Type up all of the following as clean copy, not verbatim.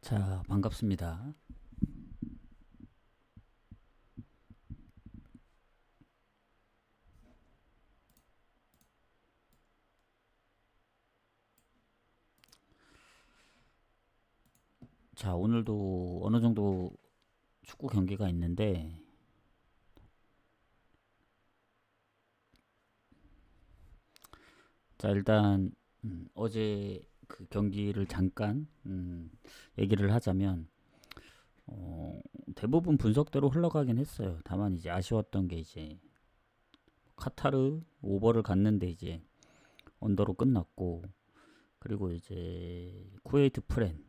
자, 반갑습니다. 자, 오늘도 어느 정도 축구 경기가 있는데, 자, 일단, 어제 그 경기를 잠깐, 얘기를 하자면, 어, 대부분 분석대로 흘러가긴 했어요. 다만 이제 아쉬웠던 게 이제, 카타르 오버를 갔는데 이제, 언더로 끝났고, 그리고 이제, 쿠웨이트 프렌.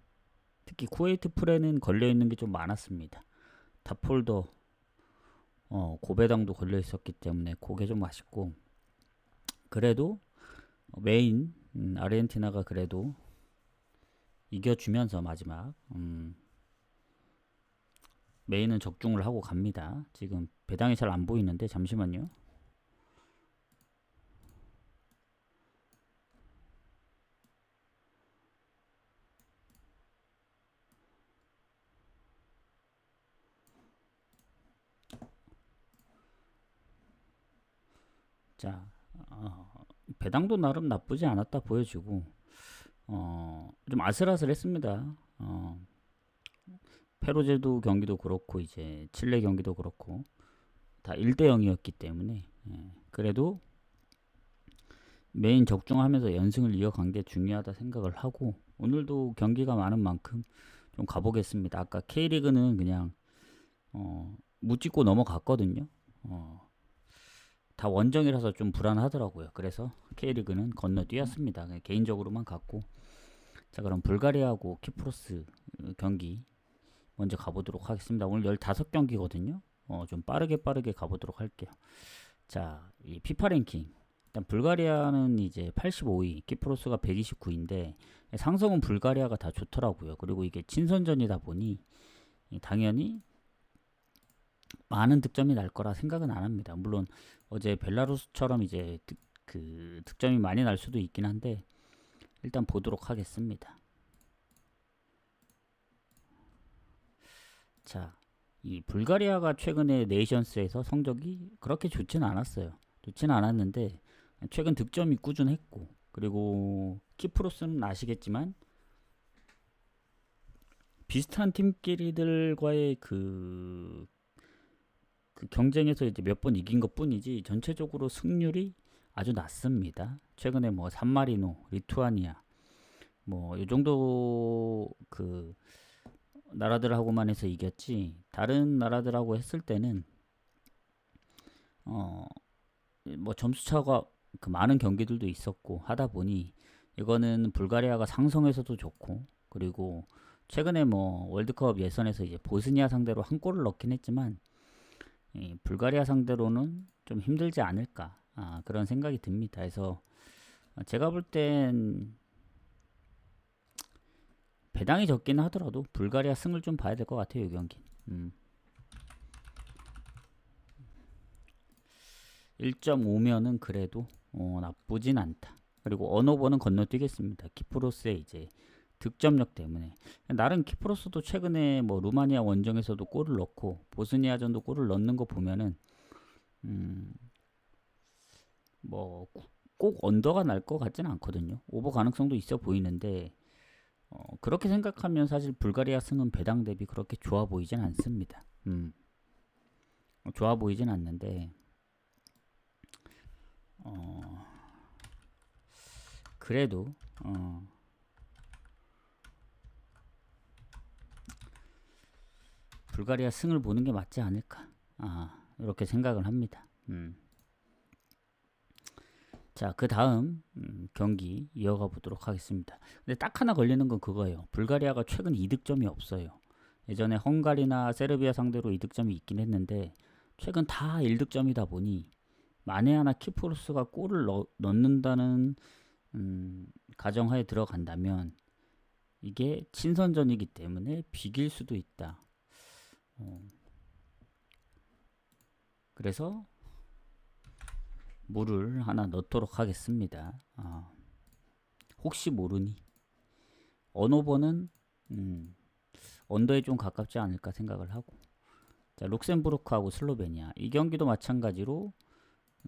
특히 쿠웨이트 프렌은 걸려있는 게 좀 많았습니다. 다폴더 고배당도 걸려 있었기 때문에 그게 좀 아쉽고 그래도 메인 아르헨티나가 그래도 이겨주면서 마지막 메인은 적중을 하고 갑니다. 지금 배당이 잘 안 보이는데 잠시만요. 자, 배당도 나름 나쁘지 않았다 보여지고 좀 아슬아슬했습니다. 페루제도 경기도 그렇고 이제 칠레 경기도 그렇고 다 1대 0이었기 때문에 그래도 메인 적중하면서 연승을 이어간 게 중요하다 생각을 하고 오늘도 경기가 많은 만큼 좀 가보겠습니다. 아까 K리그는 그냥 묻찍고 넘어갔거든요. 다 원정이라서 좀 불안하더라고요. 그래서 K리그는 건너뛰었습니다. 그냥 개인적으로만 갔고 자 그럼 불가리아하고 키프로스 경기 먼저 가보도록 하겠습니다. 오늘 15경기거든요. 좀 빠르게 가보도록 할게요. 자, 이 피파 랭킹 일단 불가리아는 이제 85위, 키프로스가 129위인데 상성은 불가리아가 다 좋더라고요. 그리고 이게 친선전이다 보니 당연히 많은 득점이 날 거라 생각은 안 합니다. 물론 어제 벨라루스처럼 이제 그 득점이 많이 날 수도 있긴 한데 일단 보도록 하겠습니다. 자, 이 불가리아가 최근에 네이션스에서 성적이 그렇게 좋지는 않았어요. 좋지는 않았는데 최근 득점이 꾸준했고 그리고 키프로스는 아시겠지만 비슷한 팀끼리들과의 그 경쟁에서 이제 몇 번 이긴 것 뿐이지 전체적으로 승률이 아주 낮습니다. 최근에 뭐 산마리노, 리투아니아 뭐 이 정도 그 나라들하고만 해서 이겼지 다른 나라들하고 했을 때는 어 뭐 점수차가 그 많은 경기들도 있었고 하다 보니 이거는 불가리아가 상성에서도 좋고 그리고 최근에 뭐 월드컵 예선에서 이제 보스니아 상대로 한 골을 넣긴 했지만 이 불가리아 상대로는 좀 힘들지 않을까 그런 생각이 듭니다. 그래서 제가 볼 땐 배당이 적긴 하더라도 불가리아 승을 좀 봐야 될 것 같아요. 이 경기. 1.5면은 그래도 나쁘진 않다. 그리고 언어버는 건너뛰겠습니다. 키프로스의 이제 득점력 때문에 나름 키프로스도 최근에 뭐 루마니아 원정에서도 골을 넣고 보스니아전도 골을 넣는 거 보면은 뭐 꼭 언더가 날 것 같지는 않거든요. 오버 가능성도 있어 보이는데 그렇게 생각하면 사실 불가리아 승은 배당 대비 그렇게 좋아 보이진 않습니다. 좋아 보이진 않는데 어, 그래도 불가리아 승을 보는 게 맞지 않을까 이렇게 생각을 합니다. 자, 그 다음 경기 이어가 보도록 하겠습니다. 근데 딱 하나 걸리는 건 그거예요. 불가리아가 최근 이득점이 없어요. 예전에 헝가리나 세르비아 상대로 이득점이 있긴 했는데 최근 다 1득점이다 보니 만에 하나 키프로스가 골을 넣는다는 가정하에 들어간다면 이게 친선전이기 때문에 비길 수도 있다. 그래서 물을 하나 넣도록 하겠습니다. 혹시 모르니 언어버는 언더에 좀 가깝지 않을까 생각을 하고. 자, 룩셈부르크하고 슬로베니아. 이 경기도 마찬가지로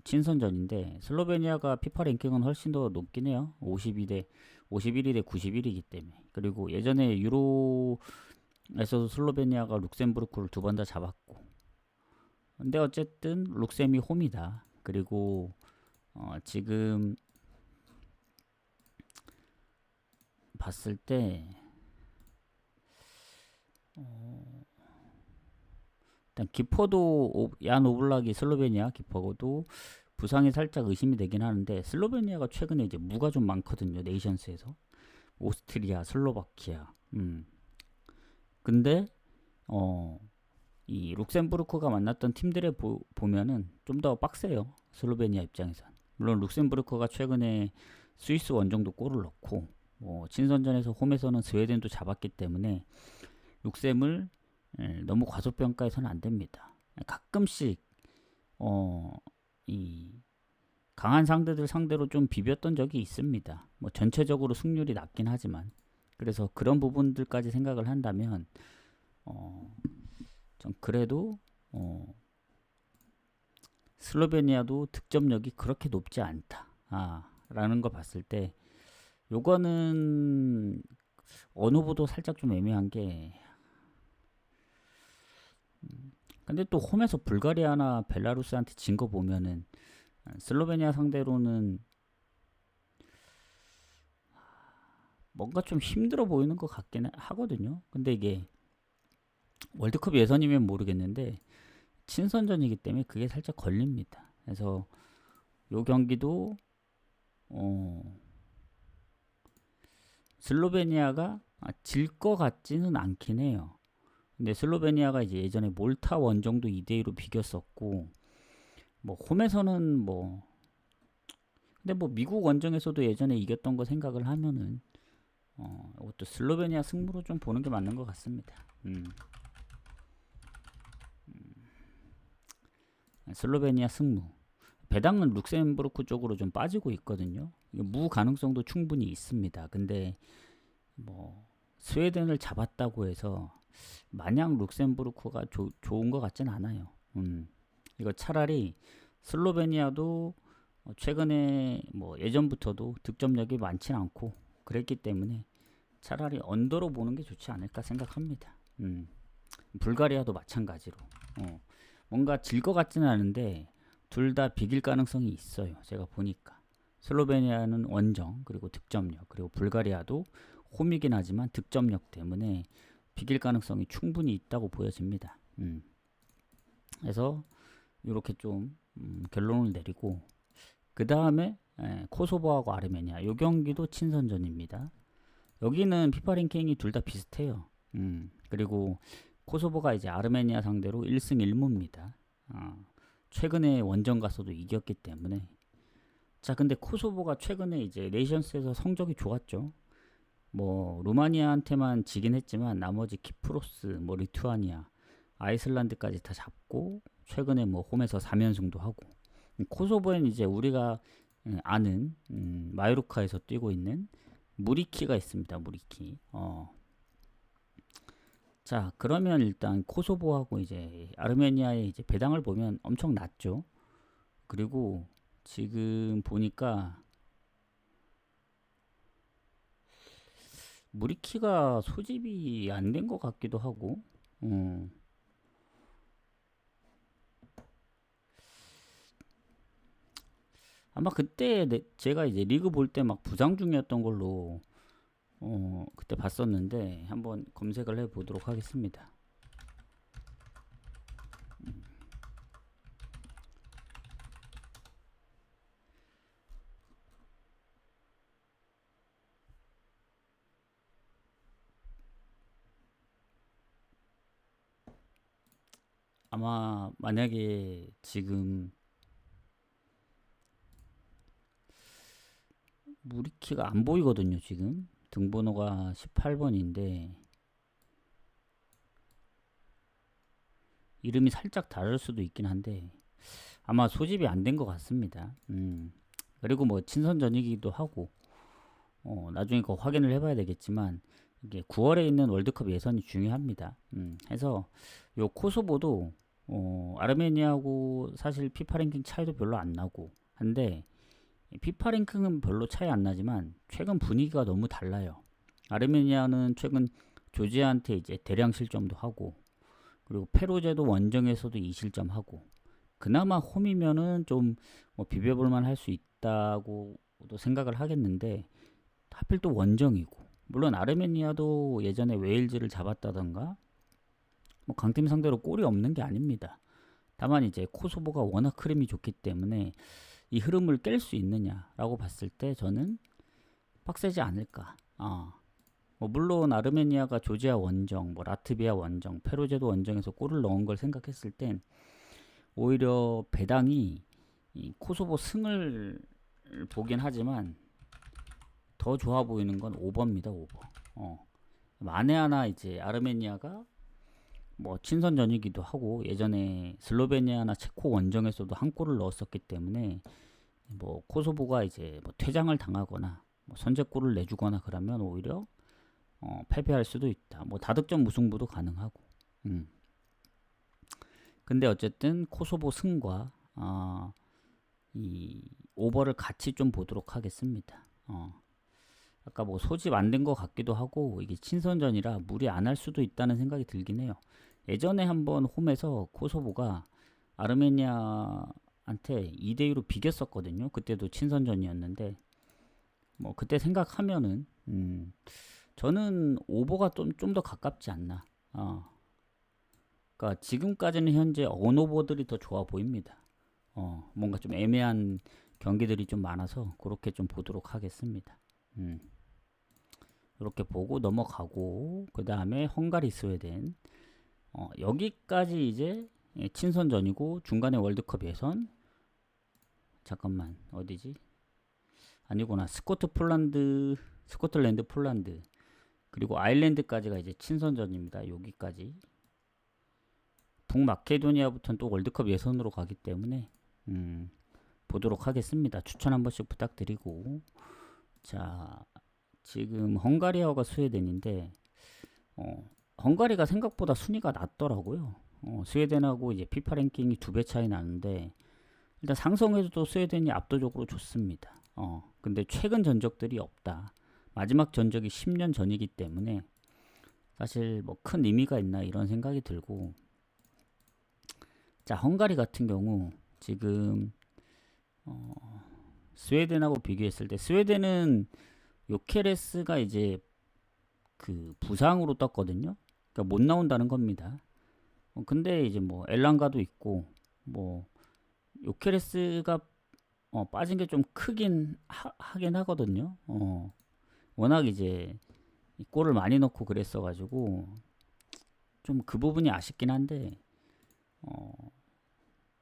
친선전인데 슬로베니아가 피파 랭킹은 훨씬 더 높긴 해요. 51위 대 91이기 때문에. 그리고 예전에 유로에서도 슬로베니아가 룩셈부르크를 두 번 다 잡았고. 근데 어쨌든 룩셈이 홈이다. 그리고 지금 봤을 때 일단 기퍼도 얀 오블락이 슬로베니아 기퍼도 부상이 살짝 의심이 되긴 하는데 슬로베니아가 최근에 이제 무가 좀 많거든요. 네이션스에서 오스트리아, 슬로바키아. 근데 이 룩셈부르크가 만났던 팀들에 보면은 좀 더 빡세요. 슬로베니아 입장에선. 물론 룩셈부르크가 최근에 스위스 원정도 골을 넣고 뭐 친선전에서 홈에서는 스웨덴도 잡았기 때문에 룩셈을 너무 과소평가해서는 안 됩니다. 가끔씩 이 강한 상대들 상대로 좀 비볐던 적이 있습니다. 뭐 전체적으로 승률이 낮긴 하지만 그래서 그런 부분들까지 생각을 한다면 좀 그래도 슬로베니아도 득점력이 그렇게 높지 않다. 라는 걸 봤을 때 요거는 어느 후보도 살짝 좀 애매한 게 근데 또 홈에서 불가리아나 벨라루스한테 진 거 보면은 슬로베니아 상대로는 뭔가 좀 힘들어 보이는 것 같긴 하거든요. 근데 이게 월드컵 예선이면 모르겠는데 친선전이기 때문에 그게 살짝 걸립니다. 그래서 요 경기도 슬로베니아가 질 것 같지는 않긴 해요. 근데 슬로베니아가 이제 예전에 몰타 원정도 2대2로 비겼었고 뭐 홈에서는 뭐 근데 뭐 미국 원정에서도 예전에 이겼던 거 생각을 하면은 이것도 슬로베니아 승부로 좀 보는 게 맞는 것 같습니다. 슬로베니아 승무. 배당은 룩셈부르크 쪽으로 좀 빠지고 있거든요. 무 가능성도 충분히 있습니다. 근데 뭐 스웨덴을 잡았다고 해서 마냥 룩셈부르크가 좋은 것 같진 않아요. 이거 차라리 슬로베니아도 최근에 뭐 예전부터도 득점력이 많진 않고 그랬기 때문에 차라리 언더로 보는 게 좋지 않을까 생각합니다. 불가리아도 마찬가지로 뭔가 질 것 같지는 않은데 둘 다 비길 가능성이 있어요. 제가 보니까 슬로베니아는 원정 그리고 득점력 그리고 불가리아도 홈이긴 하지만 득점력 때문에 비길 가능성이 충분히 있다고 보여집니다. 그래서 이렇게 좀 결론을 내리고 그 다음에 코소보하고 아르메니아 이 경기도 친선전입니다. 여기는 피파 랭킹이 둘 다 비슷해요. 그리고 코소보가 이제 아르메니아 상대로 1승 1무입니다. 최근에 원정 가서도 이겼기 때문에 자 근데 코소보가 최근에 이제 네이션스에서 성적이 좋았죠. 뭐 루마니아한테만 지긴 했지만 나머지 키프로스, 뭐 리투아니아, 아이슬란드까지 다 잡고 최근에 뭐 홈에서 3연승도 하고 코소보엔 이제 우리가 아는 마요르카에서 뛰고 있는 무리키가 있습니다. 무리키. 자 그러면 일단 코소보하고 이제 아르메니아의 이제 배당을 보면 엄청 낮죠. 그리고 지금 보니까 무리키가 소집이 안 된 것 같기도 하고 아마 그때 제가 이제 리그 볼 때 막 부상 중이었던 걸로 그때 봤었는데 한번 검색을 해 보도록 하겠습니다. 아마 만약에 지금 무리키가 안 보이거든요. 지금 등번호가 18번인데 이름이 살짝 다를 수도 있긴 한데 아마 소집이 안 된 것 같습니다. 그리고 뭐 친선전이기도 하고 나중에 그거 확인을 해봐야 되겠지만 이게 9월에 있는 월드컵 예선이 중요합니다. 해서 요 코소보도 아르메니아하고 사실 피파 랭킹 차이도 별로 안 나고 한데 피파 랭킹은 별로 차이 안 나지만 최근 분위기가 너무 달라요. 아르메니아는 최근 조지아한테 이제 대량 실점도 하고 그리고 페루제도 원정에서도 2실점하고 그나마 홈이면은 좀 뭐 비벼볼만 할 수 있다고도 생각을 하겠는데 하필 또 원정이고 물론 아르메니아도 예전에 웨일즈를 잡았다던가 뭐 강팀 상대로 골이 없는 게 아닙니다. 다만 이제 코소보가 워낙 흐름이 좋기 때문에 이 흐름을 깰 수 있느냐라고 봤을 때 저는 빡세지 않을까. 뭐 물론 아르메니아가 조지아 원정, 뭐 라트비아 원정, 페루제도 원정에서 골을 넣은 걸 생각했을 땐 오히려 배당이 이 코소보 승을 보긴 하지만 더 좋아 보이는 건 오버입니다. 오버. 만에 하나 이제 아르메니아가 뭐 친선전이기도 하고 예전에 슬로베니아나 체코 원정에서도 한 골을 넣었었기 때문에 뭐 코소보가 이제 뭐 퇴장을 당하거나 뭐 선제골을 내주거나 그러면 오히려 패배할 수도 있다. 뭐 다득점 무승부도 가능하고. 근데 어쨌든 코소보 승과 이 오버를 같이 좀 보도록 하겠습니다. 아까 뭐 소집 안 된 것 같기도 하고 이게 친선전이라 무리 안 할 수도 있다는 생각이 들긴 해요. 예전에 한번 홈에서 코소보가 아르메니아한테 2대2로 비겼었거든요. 그때도 친선전이었는데 뭐 그때 생각하면은 저는 오버가 좀 더 가깝지 않나. 그러니까 지금까지는 현재 언오버들이 더 좋아 보입니다. 뭔가 좀 애매한 경기들이 좀 많아서 그렇게 좀 보도록 하겠습니다. 이렇게 보고 넘어가고 그 다음에 헝가리 스웨덴 여기까지 이제 친선전이고 중간에 월드컵 예선 잠깐만 어디지? 아니구나 스코틀랜드 폴란드 그리고 아일랜드까지가 이제 친선전입니다. 여기까지 북마케도니아부터는 또 월드컵 예선으로 가기 때문에 보도록 하겠습니다. 추천 한 번씩 부탁드리고 자 지금 헝가리아가 스웨덴인데 헝가리가 생각보다 순위가 낮더라고요. 스웨덴하고 이제 피파 랭킹이 2배 차이 나는데 일단 상성에서도 스웨덴이 압도적으로 좋습니다. 근데 최근 전적들이 없다. 마지막 전적이 10년 전이기 때문에 사실 뭐 큰 의미가 있나 이런 생각이 들고 자 헝가리 같은 경우 지금 스웨덴하고 비교했을 때 스웨덴은 요케레스가 이제 그 부상으로 떴거든요. 그러니까 못 나온다는 겁니다. 근데 이제 뭐 엘랑가도 있고 뭐 요케레스가 빠진 게 좀 크긴 하긴 하거든요. 워낙 이제 골을 많이 넣고 그랬어가지고 좀 그 부분이 아쉽긴 한데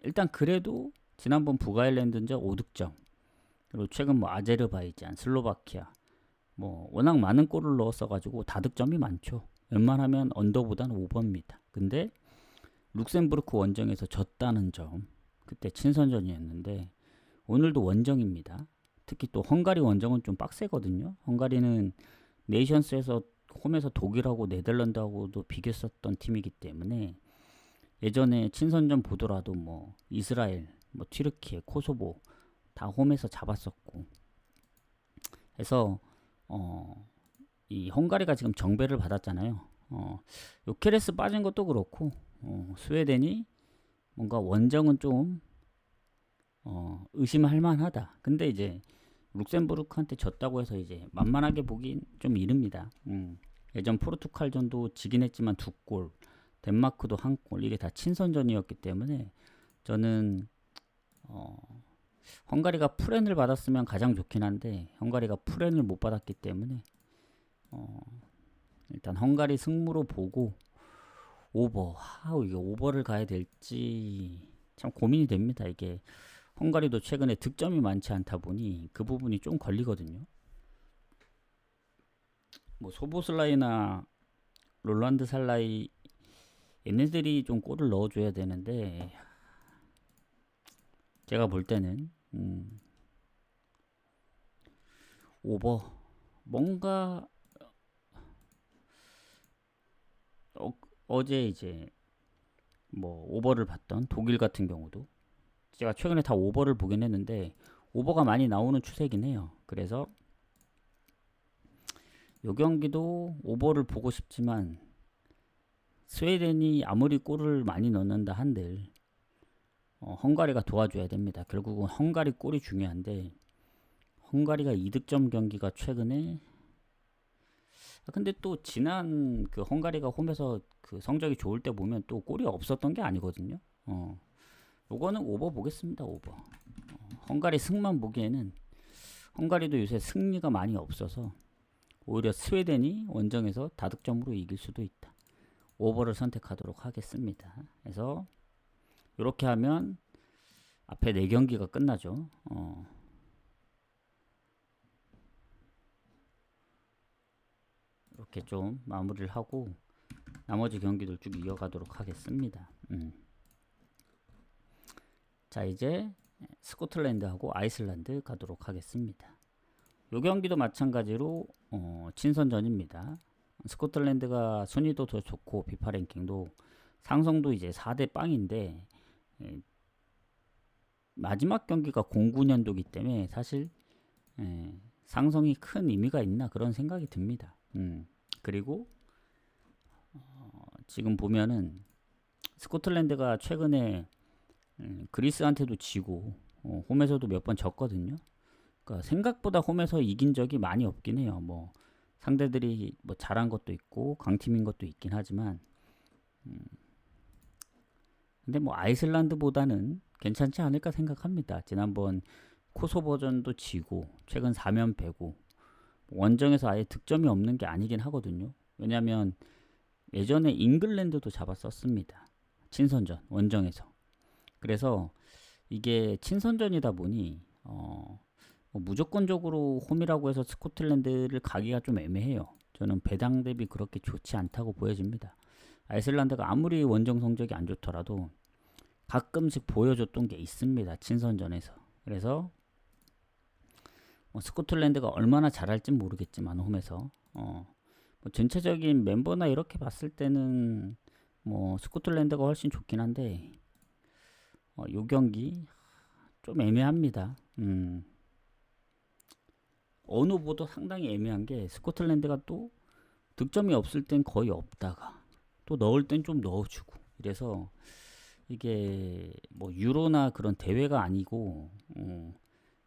일단 그래도 지난번 북아일랜드전 5득점 그리고 최근 뭐 아제르바이잔, 슬로바키아 뭐 워낙 많은 골을 넣었어가지고 다득점이 많죠. 웬만하면 언더보다는 오버입니다. 근데 룩셈부르크 원정에서 졌다는 점 그때 친선전이었는데 오늘도 원정입니다. 특히 또 헝가리 원정은 좀 빡세거든요. 헝가리는 네이션스에서 홈에서 독일하고 네덜란드하고도 비겼었던 팀이기 때문에 예전에 친선전 보더라도 뭐 이스라엘, 뭐 튀르키예, 코소보 다 홈에서 잡았었고 해서 이 헝가리가 지금 정배를 받았잖아요. 요케레스 빠진 것도 그렇고 스웨덴이 뭔가 원정은 좀 의심할 만하다. 근데 이제 룩셈부르크한테 졌다고 해서 이제 만만하게 보긴 좀 이릅니다. 예전 포르투갈전도 지긴 했지만 2골, 덴마크도 1골 이게 다 친선전이었기 때문에 저는 헝가리가 프렌을 받았으면 가장 좋긴 한데 헝가리가 프렌을 못 받았기 때문에 일단 헝가리 승무로 보고 오버. 이게 오버를 가야 될지 참 고민이 됩니다. 이게 헝가리도 최근에 득점이 많지 않다 보니 그 부분이 좀 걸리거든요. 뭐 소보슬라이나 롤란드 살라이 얘네들이 좀 골을 넣어줘야 되는데 제가 볼 때는 오버 뭔가 어제 이제 뭐 오버를 봤던 독일 같은 경우도 제가 최근에 다 오버를 보긴 했는데 오버가 많이 나오는 추세긴 해요. 그래서 요 경기도 오버를 보고 싶지만 스웨덴이 아무리 골을 많이 넣는다 한들 헝가리가 도와줘야 됩니다. 결국은 헝가리 골이 중요한데 헝가리가 2득점 경기가 최근에 근데 또 지난 그 헝가리가 홈에서 그 성적이 좋을 때 보면 또 골이 없었던 게 아니거든요. 요거는 오버 보겠습니다. 오버. 헝가리 승만 보기에는 헝가리도 요새 승리가 많이 없어서 오히려 스웨덴이 원정에서 다득점으로 이길 수도 있다. 오버를 선택하도록 하겠습니다. 그래서 이렇게 하면 앞에 4경기가 끝나죠. 이렇게 좀 마무리를 하고 나머지 경기들 쭉 이어가도록 하겠습니다. 자, 이제 스코틀랜드하고 아이슬란드 가도록 하겠습니다. 요 경기도 마찬가지로 친선전입니다. 스코틀랜드가 순위도 더 좋고 비파 랭킹도 상성도 이제 4대 빵인데 마지막 경기가 09년도기 때문에 사실 상성이 큰 의미가 있나 그런 생각이 듭니다. 그리고 지금 보면은 스코틀랜드가 최근에 그리스한테도 지고 홈에서도 몇 번 졌거든요. 그러니까 생각보다 홈에서 이긴 적이 많이 없긴 해요. 뭐 상대들이 뭐 잘한 것도 있고 강팀인 것도 있긴 하지만 근데 뭐 아이슬란드보다는 괜찮지 않을까 생각합니다. 지난번 코소버전도 지고 최근 4연패고 원정에서 아예 득점이 없는 게 아니긴 하거든요. 왜냐면 예전에 잉글랜드도 잡았었습니다. 친선전 원정에서. 그래서 이게 친선전이다 보니 뭐 무조건적으로 홈이라고 해서 스코틀랜드를 가기가 좀 애매해요. 저는 배당 대비 그렇게 좋지 않다고 보여집니다. 아이슬란드가 아무리 원정 성적이 안 좋더라도 가끔씩 보여줬던 게 있습니다. 친선전에서. 그래서 뭐 스코틀랜드가 얼마나 잘할진 모르겠지만 홈에서 뭐 전체적인 멤버나 이렇게 봤을 때는 뭐 스코틀랜드가 훨씬 좋긴 한데 요 경기 좀 애매합니다. 어느 후보도 상당히 애매한 게 스코틀랜드가 또 득점이 없을 땐 거의 없다가 또 넣을 땐 좀 넣어주고 이래서 이게 뭐 유로나 그런 대회가 아니고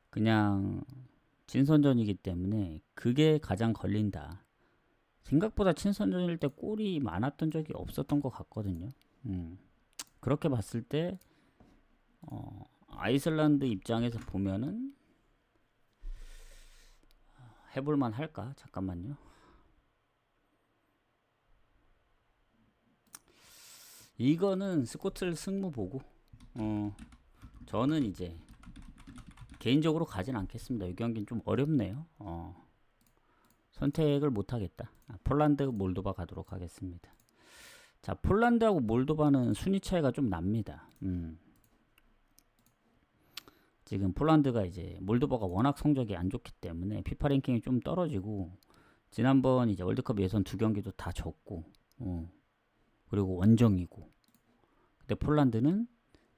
그냥 친선전이기 때문에 그게 가장 걸린다. 생각보다 친선전일 때 골이 많았던 적이 없었던 것 같거든요. 그렇게 봤을 때 아이슬란드 입장에서 보면은 해볼만 할까? 잠깐만요. 이거는 스코틀 승무 보고 저는 이제 개인적으로 가진 않겠습니다. 이 경기는 좀 어렵네요. 선택을 못하겠다. 폴란드, 몰도바 가도록 하겠습니다. 자, 폴란드하고 몰도바는 순위 차이가 좀 납니다. 지금 폴란드가 이제 몰도바가 워낙 성적이 안 좋기 때문에 피파 랭킹이 좀 떨어지고 지난번 이제 월드컵 예선 2경기도 다 졌고 그리고 원정이고 근데 폴란드는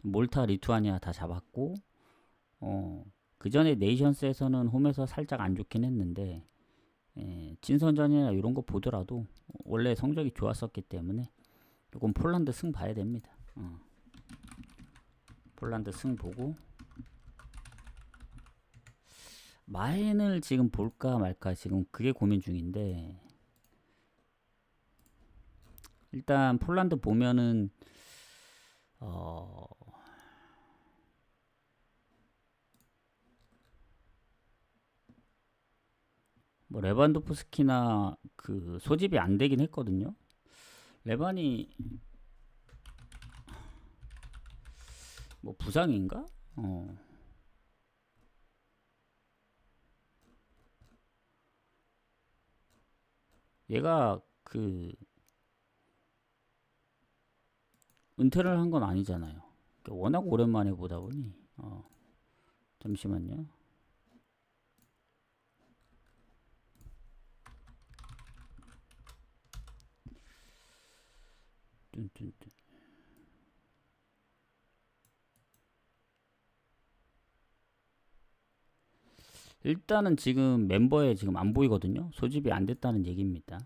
몰타, 리투아니아 다 잡았고 그 전에 네이션스에서는 홈에서 살짝 안 좋긴 했는데 친선전이나 이런 거 보더라도 원래 성적이 좋았었기 때문에 조금 폴란드 승 봐야 됩니다. 폴란드 승 보고 마헨을 지금 볼까 말까 지금 그게 고민 중인데 일단 폴란드 보면은 뭐 레반도프스키나 그 소집이 안 되긴 했거든요. 레반이 뭐 부상인가? 얘가 그 은퇴를 한 건 아니잖아요. 워낙 오랜만에 보다 보니 잠시만요. 일단은 지금 멤버에 지금 안 보이거든요. 소집이 안 됐다는 얘기입니다.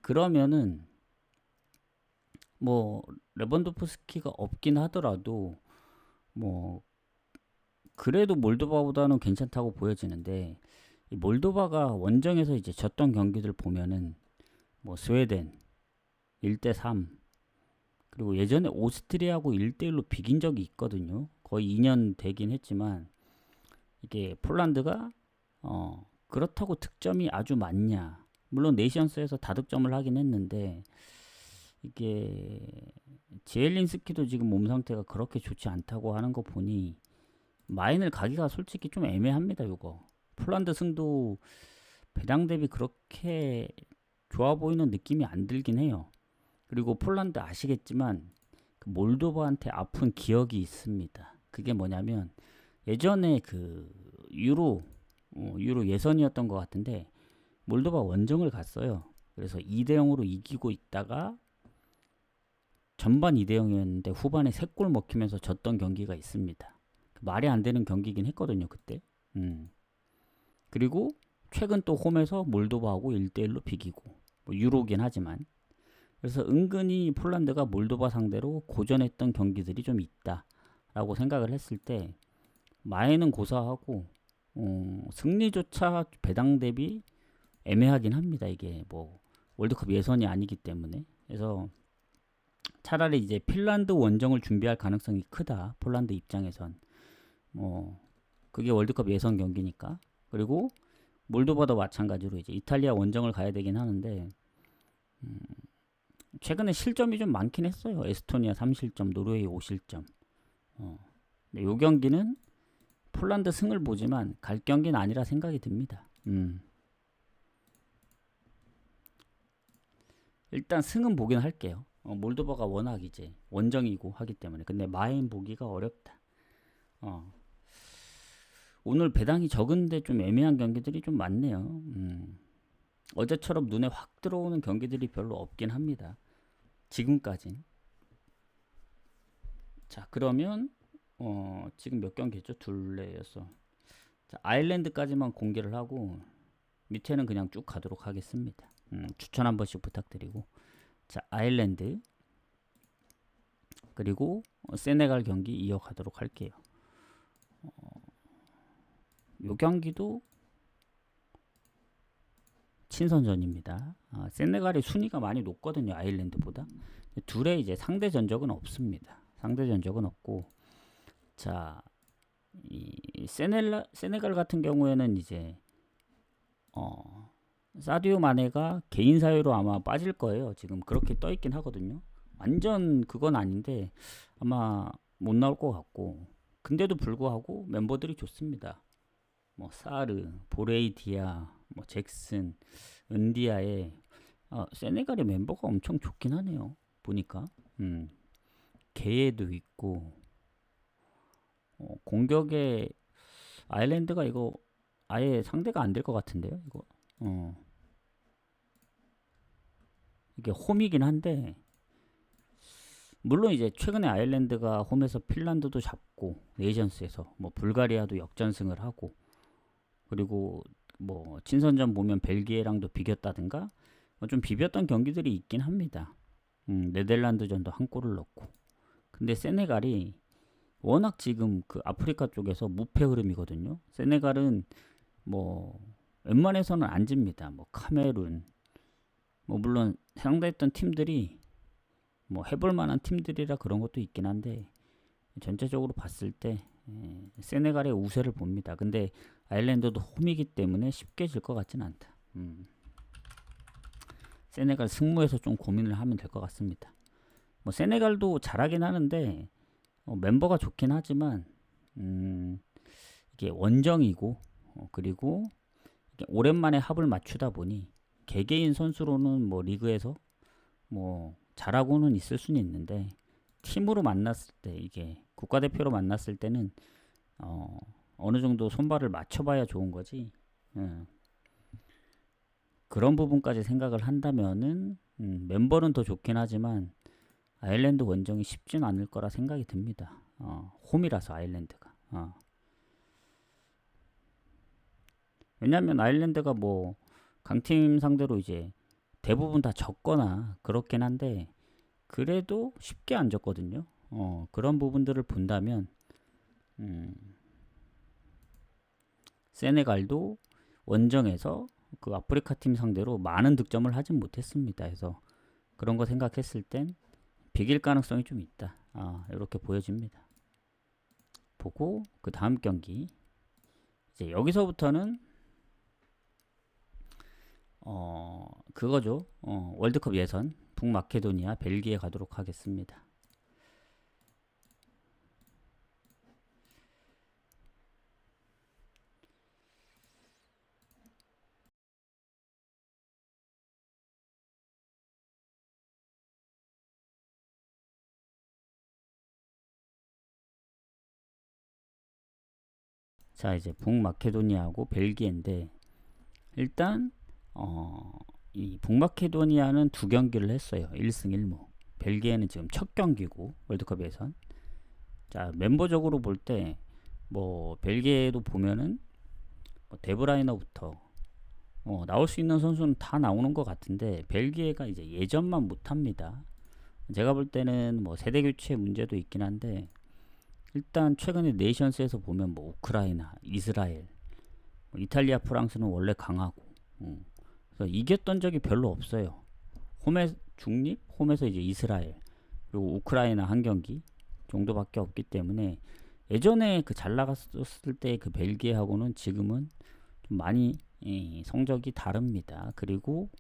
그러면은 뭐 레반도프스키가 없긴 하더라도 뭐 그래도 몰도바보다는 괜찮다고 보여지는데, 이 몰도바가 원정에서 이제 졌던 경기들 보면은 뭐 스웨덴 1대3, 그리고 예전에 오스트리아하고 1대1로 비긴 적이 있거든요. 거의 2년 되긴 했지만, 이게 폴란드가 그렇다고 득점이 아주 많냐, 물론 네이션스에서 다득점을 하긴 했는데, 이게 지엘린스키도 지금 몸 상태가 그렇게 좋지 않다고 하는 거 보니 마인을 가기가 솔직히 좀 애매합니다. 요거 폴란드 승도 배당 대비 그렇게 좋아 보이는 느낌이 안 들긴 해요. 그리고 폴란드 아시겠지만 그 몰도바한테 아픈 기억이 있습니다. 그게 뭐냐면 예전에 그 유로 예선이었던 것 같은데 몰도바 원정을 갔어요. 그래서 2대0으로 이기고 있다가 전반 2대0이었는데 후반에 3골 먹히면서 졌던 경기가 있습니다. 말이 안 되는 경기긴 했거든요, 그때. 그리고 최근 또 홈에서 몰도바하고 1대1로 비기고, 뭐 유로긴 하지만. 그래서 은근히 폴란드가 몰도바 상대로 고전했던 경기들이 좀 있다라고 생각을 했을 때 마에는 고사하고 승리조차 배당 대비 애매하긴 합니다. 이게 뭐 월드컵 예선이 아니기 때문에. 그래서 차라리 이제 핀란드 원정을 준비할 가능성이 크다. 폴란드 입장에선. 뭐 그게 월드컵 예선 경기니까. 그리고 몰도바도 마찬가지로 이제 이탈리아 원정을 가야 되긴 하는데 최근에 실점이 좀 많긴 했어요. 에스토니아 3실점, 노르웨이 5실점. 근데 요 경기는 폴란드 승을 보지만 갈 경기는 아니라 생각이 듭니다. 일단 승은 보긴 할게요. 몰도바가 워낙 이제 원정이고 하기 때문에. 근데 마인 보기가 어렵다. 오늘 배당이 적은데 좀 애매한 경기들이 좀 많네요. 어제처럼 눈에 확 들어오는 경기들이 별로 없긴 합니다. 지금까진. 자, 그러면 지금 몇 경기죠? 둘레였어. 자, 아일랜드까지만 공개를 하고 밑에는 그냥 쭉 가도록 하겠습니다. 추천 한 번씩 부탁드리고. 자, 아일랜드 그리고 세네갈 경기 이어가도록 할게요. 요 경기도 친선전입니다. 세네갈이 순위가 많이 높거든요. 아일랜드보다. 둘의 이제 상대 전적은 없습니다. 상대 전적은 없고, 자, 이 세네갈 같은 경우에는 이제 사디오 마네가 개인 사유로 아마 빠질 거예요. 지금 그렇게 떠 있긴 하거든요. 완전 그건 아닌데 아마 못 나올 것 같고, 근데도 불구하고 멤버들이 좋습니다. 뭐 사르, 보레이디아, 뭐 잭슨, 은디아에 세네갈의 멤버가 엄청 좋긴 하네요. 보니까 게에도 있고, 공격에 아일랜드가 이거 아예 상대가 안 될 것 같은데요. 이거 이게 홈이긴 한데, 물론 이제 최근에 아일랜드가 홈에서 핀란드도 잡고 네이션스에서 뭐 불가리아도 역전승을 하고, 그리고 뭐 친선전 보면 벨기에랑도 비겼다든가 좀 비볐던 경기들이 있긴 합니다. 네덜란드전도 한 골을 넣고. 근데 세네갈이 워낙 지금 그 아프리카 쪽에서 무패 흐름이거든요. 세네갈은 뭐 웬만해서는 안 집니다. 뭐 카메룬, 뭐 물론 상대했던 팀들이 뭐 해볼 만한 팀들이라 그런 것도 있긴 한데, 전체적으로 봤을 때 세네갈의 우세를 봅니다. 근데 아일랜드도 홈이기 때문에 쉽게 질 것 같진 않다. 세네갈 승무에서 좀 고민을 하면 될 것 같습니다. 뭐 세네갈도 잘하긴 하는데 멤버가 좋긴 하지만 이게 원정이고, 그리고 이게 오랜만에 합을 맞추다 보니 개개인 선수로는 뭐 리그에서 뭐 잘하고는 있을 수는 있는데, 팀으로 만났을 때, 이게 국가대표로 만났을 때는 어느 정도 손발을 맞춰봐야 좋은 거지. 그런 부분까지 생각을 한다면은 멤버는 더 좋긴 하지만 아일랜드 원정이 쉽진 않을 거라 생각이 듭니다. 홈이라서 아일랜드가. 왜냐하면 아일랜드가 뭐 강팀 상대로 이제 대부분 다 졌거나 그렇긴 한데 그래도 쉽게 안 졌거든요. 그런 부분들을 본다면 세네갈도 원정에서 그 아프리카 팀 상대로 많은 득점을 하진 못했습니다. 그래서 그런 거 생각했을 땐 비길 가능성이 좀 있다. 이렇게 보여집니다. 보고 그 다음 경기 이제 여기서부터는 그거죠. 월드컵 예선 북마케도니아 벨기에 가도록 하겠습니다. 자, 이제 북마케도니아하고 벨기에인데 일단 이 북마케도니아는 두 경기를 했어요. 1승 1무. 벨기에는 지금 첫 경기고 월드컵 예선. 자, 멤버적으로 볼 때 뭐 벨기에도 보면은 뭐 데브라이너부터 나올 수 있는 선수는 다 나오는 것 같은데 벨기에가 이제 예전만 못합니다. 제가 볼 때는 뭐 세대 교체 문제도 있긴 한데 일단 최근에 네이션스에서 보면 뭐 우크라이나, 이스라엘, 뭐 이탈리아, 프랑스는 원래 강하고 그래서 이겼던 적이 별로 없어요. 홈에 중립, 홈에서 이제 이스라엘 그리고 우크라이나 한 경기 정도밖에 없기 때문에 예전에 그 잘 나갔을 때 그 벨기에하고는 지금은 좀 많이 성적이 다릅니다. 그리고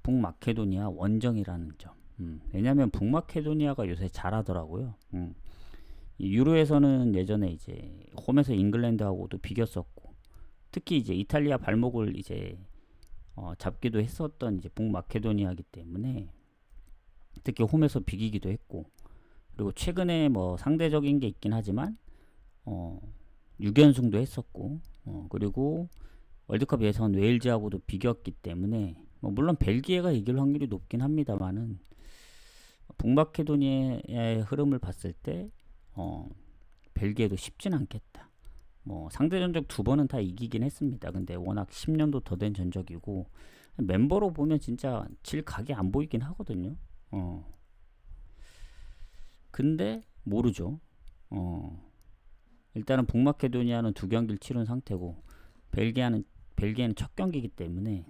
북마케도니아 원정이라는 점. 왜냐하면 북마케도니아가 요새 잘하더라고요. 이 유로에서는 예전에 이제 홈에서 잉글랜드하고도 비겼었고 특히 이제 이탈리아 발목을 이제 잡기도 했었던 이제 북마케도니아이기 때문에 특히 홈에서 비기기도 했고 그리고 최근에 뭐 상대적인 게 있긴 하지만 6연승도 했었고 그리고 월드컵 예선 웨일즈하고도 비겼기 때문에 뭐 물론 벨기에가 이길 확률이 높긴 합니다만은 북마케도니아의 흐름을 봤을 때 벨기에도 쉽진 않겠다. 뭐 상대 전적 두 번은 다 이기긴 했습니다. 근데 워낙 10년도 더 된 전적이고 멤버로 보면 진짜 질 각이 안 보이긴 하거든요. 근데 모르죠. 일단은 북마케도니아는 두 경기를 치른 상태고 벨기에는 첫 경기이기 때문에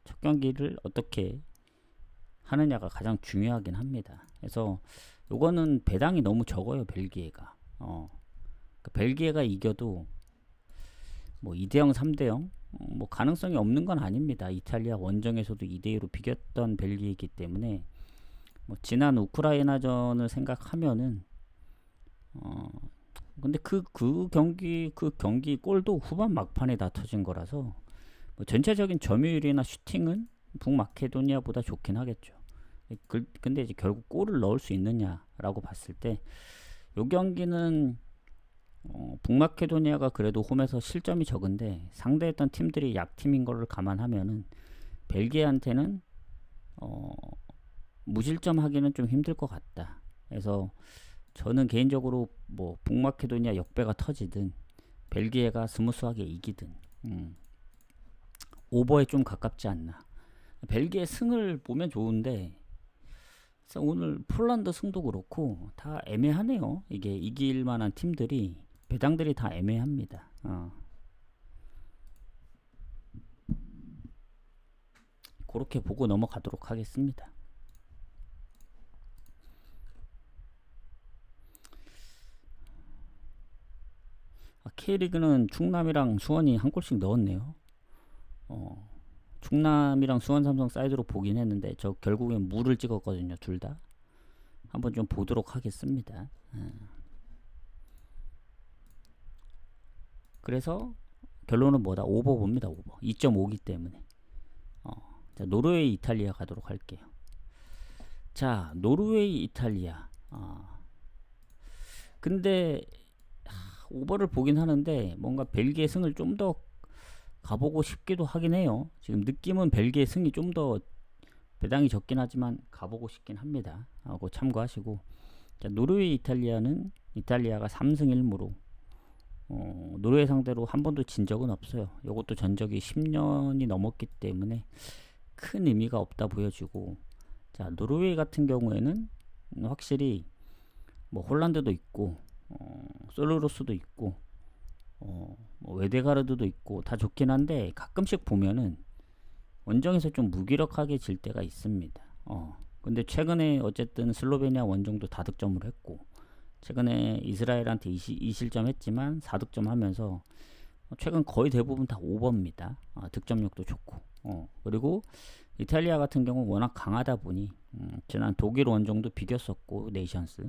첫 경기를 어떻게 하느냐가 가장 중요하긴 합니다. 그래서 요거는 배당이 너무 적어요. 벨기에가. 그 벨기에가 이겨도 뭐 2대0, 3대0 뭐 가능성이 없는 건 아닙니다. 이탈리아 원정에서도 2대2로 비겼던 벨기에이기 때문에 뭐 지난 우크라이나전을 생각하면은 근데 그 경기 골도 후반 막판에 다 터진 거라서 뭐 전체적인 점유율이나 슈팅은 북마케도니아보다 좋긴 하겠죠. 근데 이제 결국 골을 넣을 수 있느냐라고 봤을 때 요 경기는 북마케도니아가 그래도 홈에서 실점이 적은데 상대했던 팀들이 약팀인 거를 감안하면은 벨기에한테는 무실점 하기는 좀 힘들 것 같다. 그래서 저는 개인적으로 뭐 북마케도니아 역배가 터지든 벨기에가 스무스하게 이기든 오버에 좀 가깝지 않나. 벨기에 승을 보면 좋은데 오늘 폴란드 승도 그렇고 다 애매하네요. 이게 이길 만한 팀들이 배당들이 다 애매합니다. 그렇게 보고 넘어가도록 하겠습니다. K리그는 충남이랑 수원이 한 골씩 넣었네요. 충남이랑 수원 삼성 사이드로 보긴 했는데 저 결국엔 무를 찍었거든요. 둘 다. 한번 좀 보도록 하겠습니다. 그래서 결론은 뭐다? 오버 봅니다. 오버. 2.5기 때문에. 자, 노르웨이 이탈리아 가도록 할게요. 자, 노르웨이 이탈리아. 근데 오버를 보긴 하는데 뭔가 벨기에 승을 좀 더 가보고 싶기도 하긴 해요. 지금 느낌은 벨기에 승이 좀 더 배당이 적긴 하지만 가보고 싶긴 합니다. 하고 참고하시고, 자, 노르웨이 이탈리아는 이탈리아가 3승 1무로 노르웨이 상대로 한 번도 진 적은 없어요. 이것도 전적이 10년이 넘었기 때문에 큰 의미가 없다 보여지고, 자, 노르웨이 같은 경우에는 확실히 뭐 홀란드도 있고 솔로로스도 있고 뭐 웨데가르드도 있고 다 좋긴 한데 가끔씩 보면은 원정에서 좀 무기력하게 질 때가 있습니다. 근데 최근에 어쨌든 슬로베니아 원정도 다득점을 했고, 최근에 이스라엘한테 2실점 했지만 4득점 하면서 최근 거의 대부분 다 오버입니다. 득점력도 좋고. 그리고 이탈리아 같은 경우 워낙 강하다 보니 지난 독일 원정도 비겼었고 네이션스.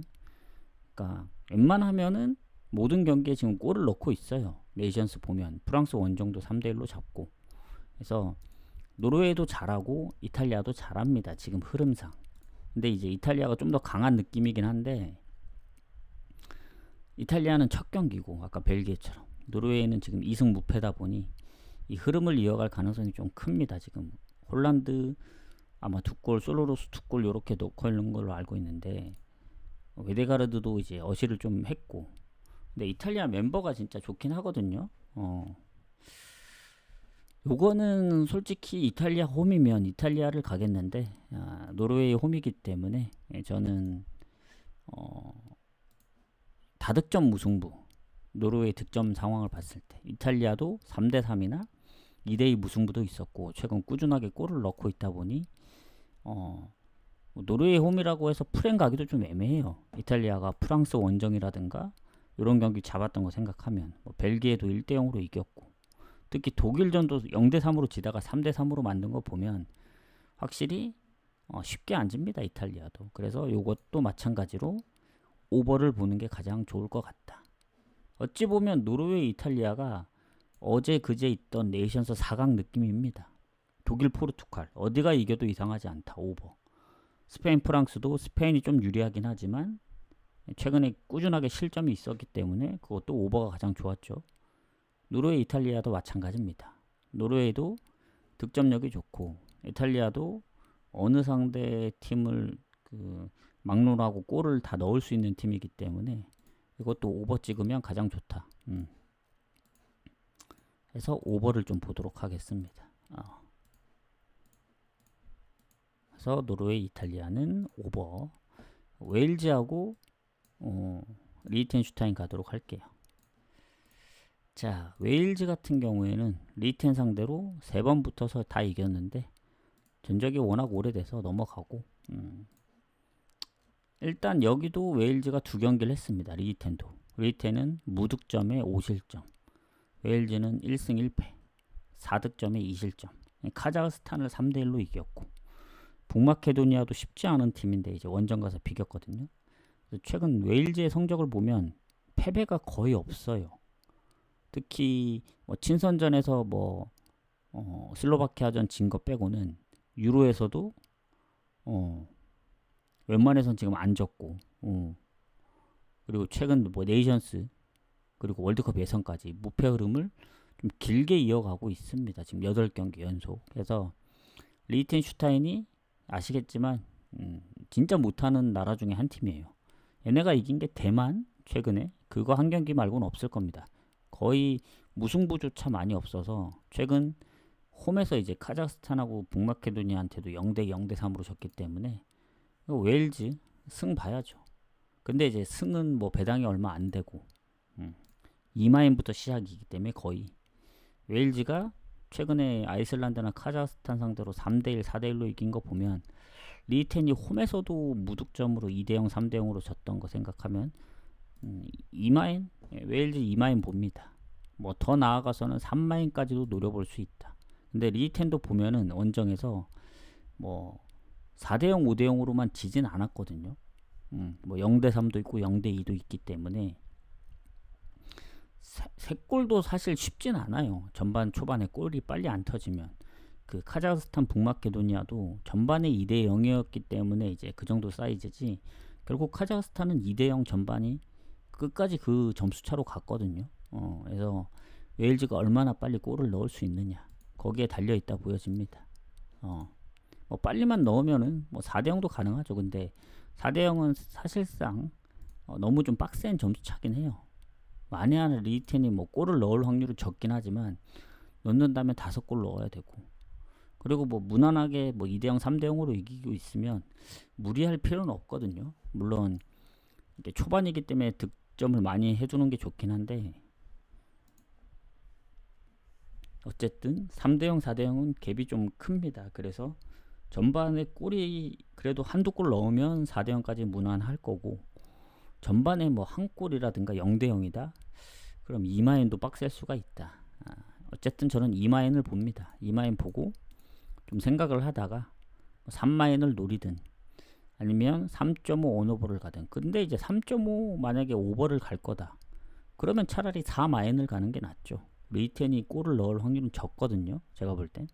그러니까 웬만하면은 모든 경기에 지금 골을 넣고 있어요. 네이션스 보면 프랑스 원정도 3대1로 잡고. 그래서 노르웨이도 잘하고 이탈리아도 잘합니다. 지금 흐름상. 근데 이제 이탈리아가 좀 더 강한 느낌이긴 한데, 이탈리아는 첫 경기고 아까 벨기에처럼, 노르웨이는 지금 2승 무패다 보니 이 흐름을 이어갈 가능성이 좀 큽니다. 지금 홀란드 아마 2골, 솔로로스 2골 요렇게 넣고 있는 걸로 알고 있는데, 웨데가르드도 이제 어시를 좀 했고, 근데 이탈리아 멤버가 진짜 좋긴 하거든요. 요거는 솔직히 이탈리아 홈이면 이탈리아를 가겠는데, 노르웨이 홈이기 때문에 저는 다득점 무승부, 노르웨이 득점 상황을 봤을 때 이탈리아도 3대3이나 2대2 무승부도 있었고 최근 꾸준하게 골을 넣고 있다 보니 노르웨이 홈이라고 해서 프랭 가기도 좀 애매해요. 이탈리아가 프랑스 원정이라든가 이런 경기 잡았던 거 생각하면 벨기에도 1대0으로 이겼고, 특히 독일전도 0대3으로 지다가 3대3으로 만든 거 보면 확실히 쉽게 안 집니다, 이탈리아도. 그래서 이것도 마찬가지로 오버를 보는 게 가장 좋을 것 같다. 어찌 보면 노르웨이 이탈리아가 어제 그제 있던 네이션스 4강 느낌입니다. 독일 포르투갈 어디가 이겨도 이상하지 않다. 오버. 스페인 프랑스도 스페인이 좀 유리하긴 하지만 최근에 꾸준하게 실점이 있었기 때문에 그것도 오버가 가장 좋았죠. 노르웨이 이탈리아도 마찬가지입니다. 노르웨이도 득점력이 좋고 이탈리아도 어느 상대 팀을 막론하고 골을 다 넣을 수 있는 팀이기 때문에 이것도 오버 찍으면 가장 좋다. 그래서 오버를 좀 보도록 하겠습니다. 그래서 노르웨이 이탈리아는 오버, 웨일즈하고 리히텐슈타인 가도록 할게요. 자, 웨일즈 같은 경우에는 리히텐 상대로 3번 붙어서 다 이겼는데 전적이 워낙 오래돼서 넘어가고, 일단 여기도 웨일즈가 2경기를 했습니다. 리히텐은 무득점에 5실점, 웨일즈는 1승 1패 4득점에 2실점. 카자흐스탄을 3대1로 이겼고, 북마케도니아도 쉽지 않은 팀인데 이제 원정 가서 비겼거든요. 최근 웨일즈의 성적을 보면 패배가 거의 없어요. 특히 친선전에서 슬로바키아전 진 거 빼고는 유로에서도 웬만해선 지금 안 졌고, 그리고 최근 네이션스 그리고 월드컵 예선까지 무패 흐름을 좀 길게 이어가고 있습니다. 지금 8경기 연속. 그래서 리히텐슈타인이 아시겠지만 진짜 못하는 나라 중에 한 팀이에요. 얘네가 이긴 게 대만, 최근에 그거 한 경기 말고는 없을 겁니다. 거의 무승부조차 많이 없어서 최근 홈에서 이제 카자흐스탄하고 북마케도니아한테도 0대 0대3으로 졌기 때문에 웨일즈 승 봐야죠. 근데 이제 승은 배당이 얼마 안 되고 2마인부터 시작이기 때문에 거의 웨일즈가 최근에 아이슬란드나 카자흐스탄 상대로 3대1, 4대1로 이긴 거 보면 리히텐이 홈에서도 무득점으로 2대0, 3대0으로 졌던 거 생각하면 2마인, 웨일즈 2마인 봅니다. 더 나아가서는 3마인까지도 노려볼 수 있다. 근데 리히텐도 보면은 원정에서 4대0, 5대0으로만 지진 않았거든요. 0대3도 있고 0대2도 있기 때문에 3골도 사실 쉽진 않아요. 전반 초반에 골이 빨리 안 터지면. 그 카자흐스탄 북마케도니아도 전반에 2대 0이었기 때문에 이제 그 정도 사이즈지, 결국 카자흐스탄은 2대 0 전반이 끝까지 그 점수차로 갔거든요. 그래서 웨일즈가 얼마나 빨리 골을 넣을 수 있느냐, 거기에 달려있다 보여집니다. 뭐 빨리만 넣으면은 뭐 4대 0도 가능하죠. 근데 4대 0은 사실상 너무 좀 빡센 점수 차긴 해요. 만에 하나 리텐이 뭐 골을 넣을 확률은 적긴 하지만 넣는다면 5골 넣어야 되고, 그리고 뭐 무난하게 뭐 2대 0, 3대 0으로 이기고 있으면 무리할 필요는 없거든요. 물론 이게 초반이기 때문에 득점을 많이 해주는 게 좋긴 한데, 어쨌든 3대 0, 4대 0은 갭이 좀 큽니다. 그래서 전반에 골이 그래도 한두 골 넣으면 4대 0까지 무난할 거고, 전반에 뭐 한 골이라든가 0대 0이다? 그럼 이마인도 빡셀 수가 있다. 어쨌든 저는 이마인을 봅니다. 이마인 보고 좀 생각을 하다가 3마인을 노리든 아니면 3.5 온오버를 가든. 근데 이제 3.5 만약에 오버를 갈 거다, 그러면 차라리 4마인을 가는 게 낫죠. 레이텐이 골을 넣을 확률은 적거든요, 제가 볼 땐.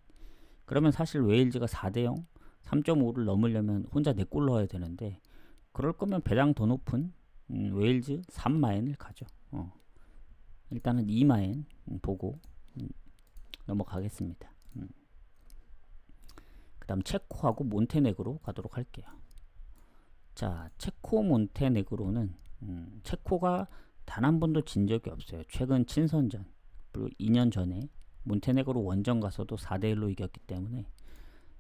그러면 사실 웨일즈가 4대 0, 3.5를 넘으려면 혼자 4골 넣어야 되는데, 그럴 거면 배당 더 높은 웨일즈 3마인을 가죠. 일단은 2마인 보고 넘어가겠습니다. 그 다음 체코하고 몬테네그로 가도록 할게요. 자, 체코 몬테네그로는 체코가 단 한 번도 진 적이 없어요. 최근 친선전, 그리고 2년 전에 몬테네그로 원정 가서도 4대 1로 이겼기 때문에